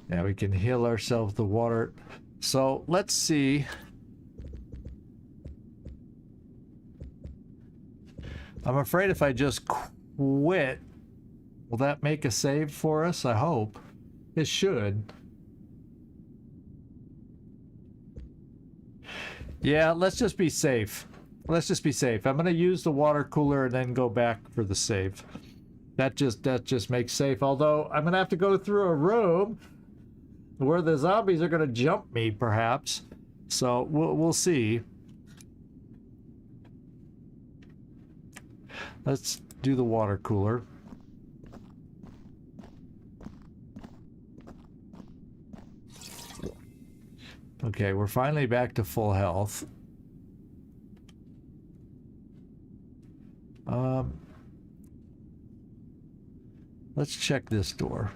Now we can heal ourselves the water. So let's see. I'm afraid if I just quit, will that make a save for us? I hope. It should. Yeah, let's just be safe. Let's just be safe. I'm going to use the water cooler and then go back for the save. That just makes safe. Although I'm going to have to go through a room where the zombies are going to jump me, perhaps. So we'll see. Let's do the water cooler. Okay, we're finally back to full health. Let's check this door.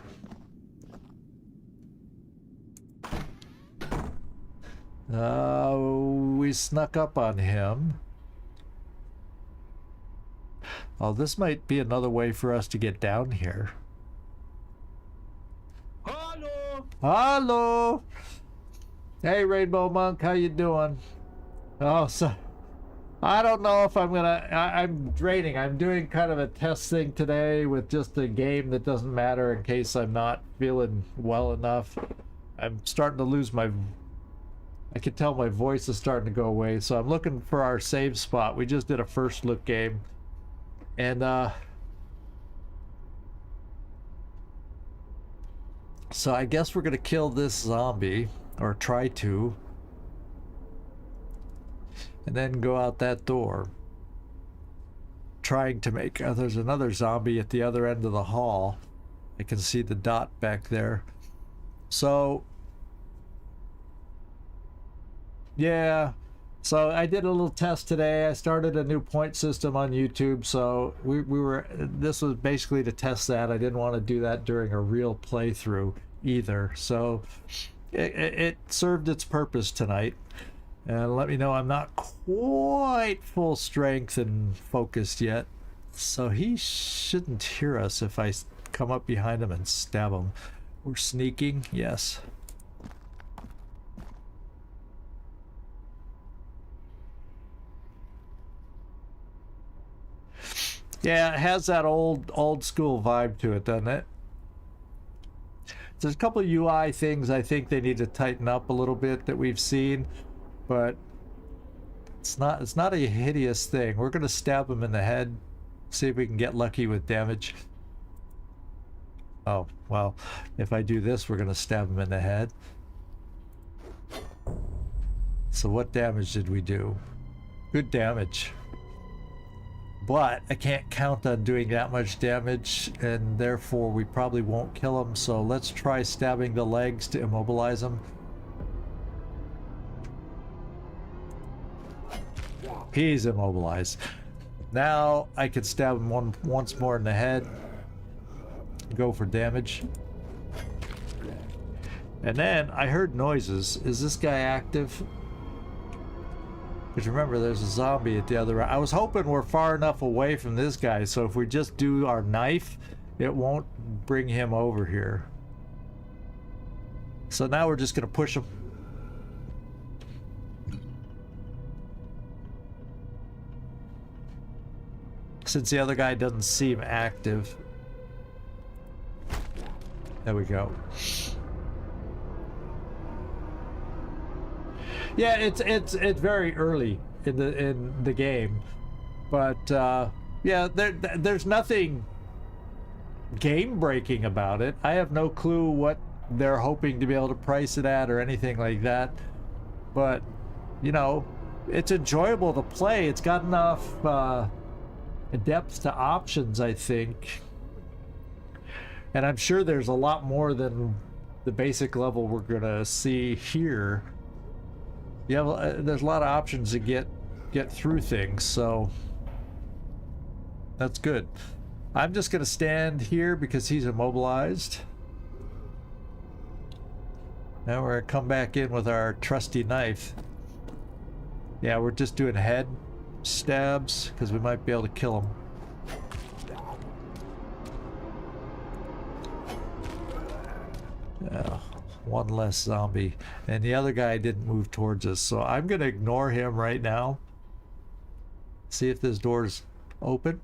We snuck up on him. Oh, this might be another way for us to get down here. Hello! Hello! Hey, Rainbow Monk, how you doing? Oh, so I don't know if I'm gonna. I'm draining. I'm doing kind of a test thing today with just a game that doesn't matter in case I'm not feeling well enough. I'm starting to lose my. I can tell my voice is starting to go away, so I'm looking for our save spot. We just did a first look game, and so I guess we're gonna kill this zombie. Or try to, and then go out that door, trying to make there's another zombie at the other end of the hall. I can see the dot back there. So yeah, so I did a little test today. I started a new point system on YouTube, so this was basically to test that. I didn't want to do that during a real playthrough either, so it served its purpose tonight. And let me know I'm not quite full strength and focused yet, so he shouldn't hear us if I come up behind him and stab him. We're sneaking, yes. Yeah, it has that old school vibe to it, doesn't it? There's a couple of UI things I think they need to tighten up a little bit that we've seen, but it's not a hideous thing. We're gonna stab him in the head, see if we can get lucky with damage. Oh, well, if I do this, we're gonna stab him in the head. So what damage did we do? Good damage. But I can't count on doing that much damage, and therefore we probably won't kill him, so let's try stabbing the legs to immobilize him. He's immobilized. Now I can stab him once more in the head. Go for damage. And then I heard noises. Is this guy active? Because remember, there's a zombie at the other end. I was hoping we're far enough away from this guy, so if we just do our knife, it won't bring him over here. So now we're just going to push him. Since the other guy doesn't seem active. There we go. Yeah, it's very early in the game, but yeah, there's nothing game breaking about it. I have no clue what they're hoping to be able to price it at or anything like that, but you know, it's enjoyable to play. It's got enough depth to options, I think, and I'm sure there's a lot more than the basic level we're gonna see here. Yeah, there's a lot of options to get through things, so that's good. I'm just gonna stand here because he's immobilized. Now we're gonna come back in with our trusty knife. Yeah, we're just doing head stabs because we might be able to kill him. Yeah. One less zombie, and the other guy didn't move towards us, so I'm gonna ignore him right now. See if this door's open.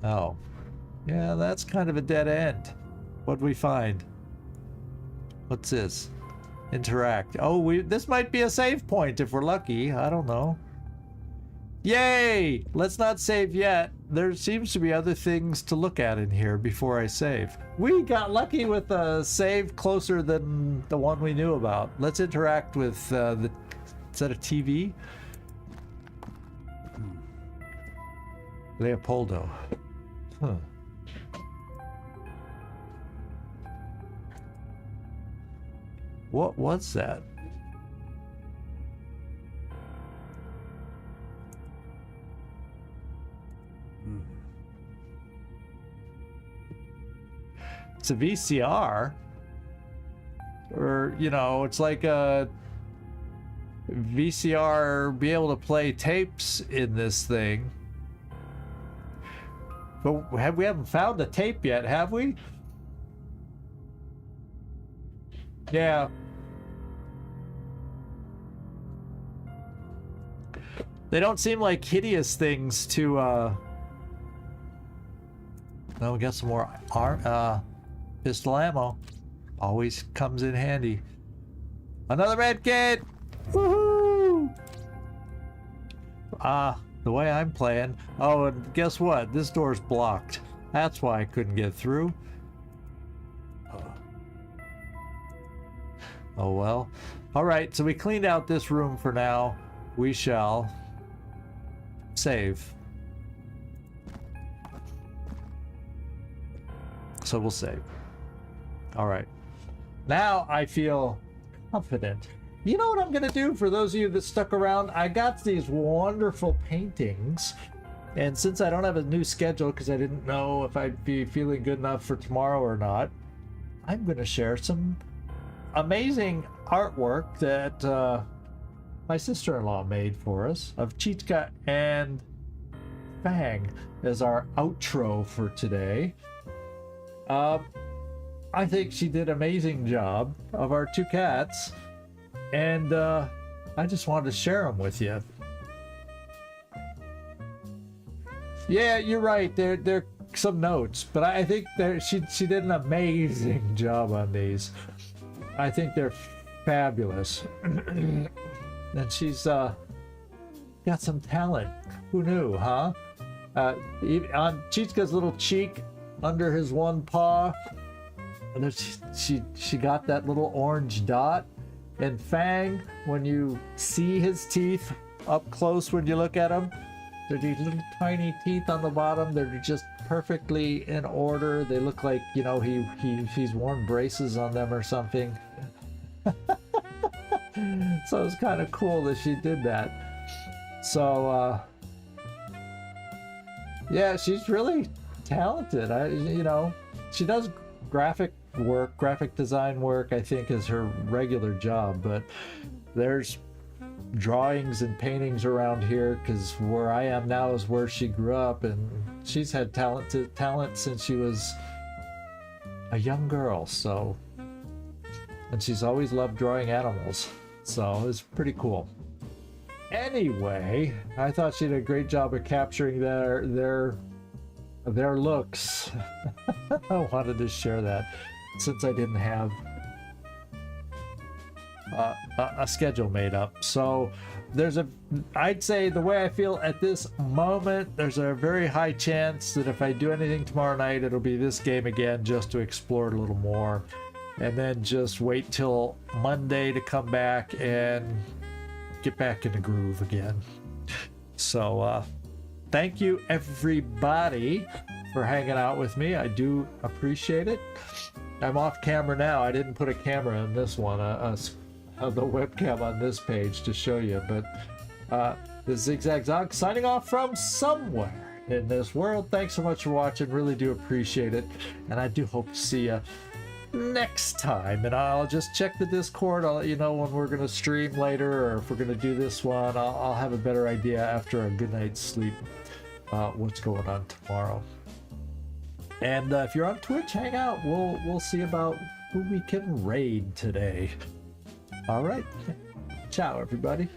Oh, yeah, that's kind of a dead end. What'd we find? What's this? Interact. Oh, this might be a save point if we're lucky. I don't know. Yay! Let's not save yet. There seems to be other things to look at in here before I save. We got lucky with a save closer than the one we knew about. Let's interact with is that a TV? Leopoldo. Huh. What was that? It's a VCR, or you know, it's like a VCR, be able to play tapes in this thing. But we haven't found the tape yet, have we? Yeah. They don't seem like hideous things to oh, we got some more pistol ammo. Always comes in handy. Another med kit! Woohoo! The way I'm playing. Oh, and guess what? This door's blocked. That's why I couldn't get through. Oh well. Alright, so we cleaned out this room for now. We shall save. So we'll save. Alright. Now I feel confident. You know what I'm going to do for those of you that stuck around? I got these wonderful paintings. And since I don't have a new schedule because I didn't know if I'd be feeling good enough for tomorrow or not, I'm going to share some amazing artwork that my sister-in-law made for us of 𝐜𝐡𝐤𝐬 and Fang as our outro for today. I think she did an amazing job of our two cats, and I just wanted to share them with you. Yeah, you're right. They're some notes, but I think she did an amazing job on these. I think they're fabulous. And she's got some talent. Who knew, huh? On 𝐜𝐡𝐤𝐬's little cheek, under his one paw, and she got that little orange dot. And Fang, when you see his teeth up close when you look at him, they're these little tiny teeth on the bottom. They're just perfectly in order. They look like, you know, he's worn braces on them or something. So it's kind of cool that she did that. So yeah, she's really talented. You know, she does graphic work, graphic design work, I think is her regular job, but there's drawings and paintings around here because where I am now is where she grew up, and she's had talent since she was a young girl. So, and she's always loved drawing animals, so it's pretty cool. Anyway, I thought she did a great job of capturing their looks. I wanted to share that since I didn't have a schedule made up. So I'd say the way I feel at this moment, there's a very high chance that if I do anything tomorrow night, it'll be this game again, just to explore it a little more, and then just wait till Monday to come back and get back in the groove again. So thank you everybody for hanging out with me. I do appreciate it. I'm off camera now. I didn't put a camera in this one, the webcam on this page to show you, but the 𝐜𝐴𝐧 signing off from somewhere in this world. Thanks so much for watching. Really do appreciate it, and I do hope to see you next time. And I'll just check the Discord. I'll let you know when we're going to stream later, or if we're going to do this one. I'll have a better idea after a good night's sleep what's going on tomorrow. And if you're on Twitch, hang out. We'll see about who we can raid today. All right. Ciao, everybody.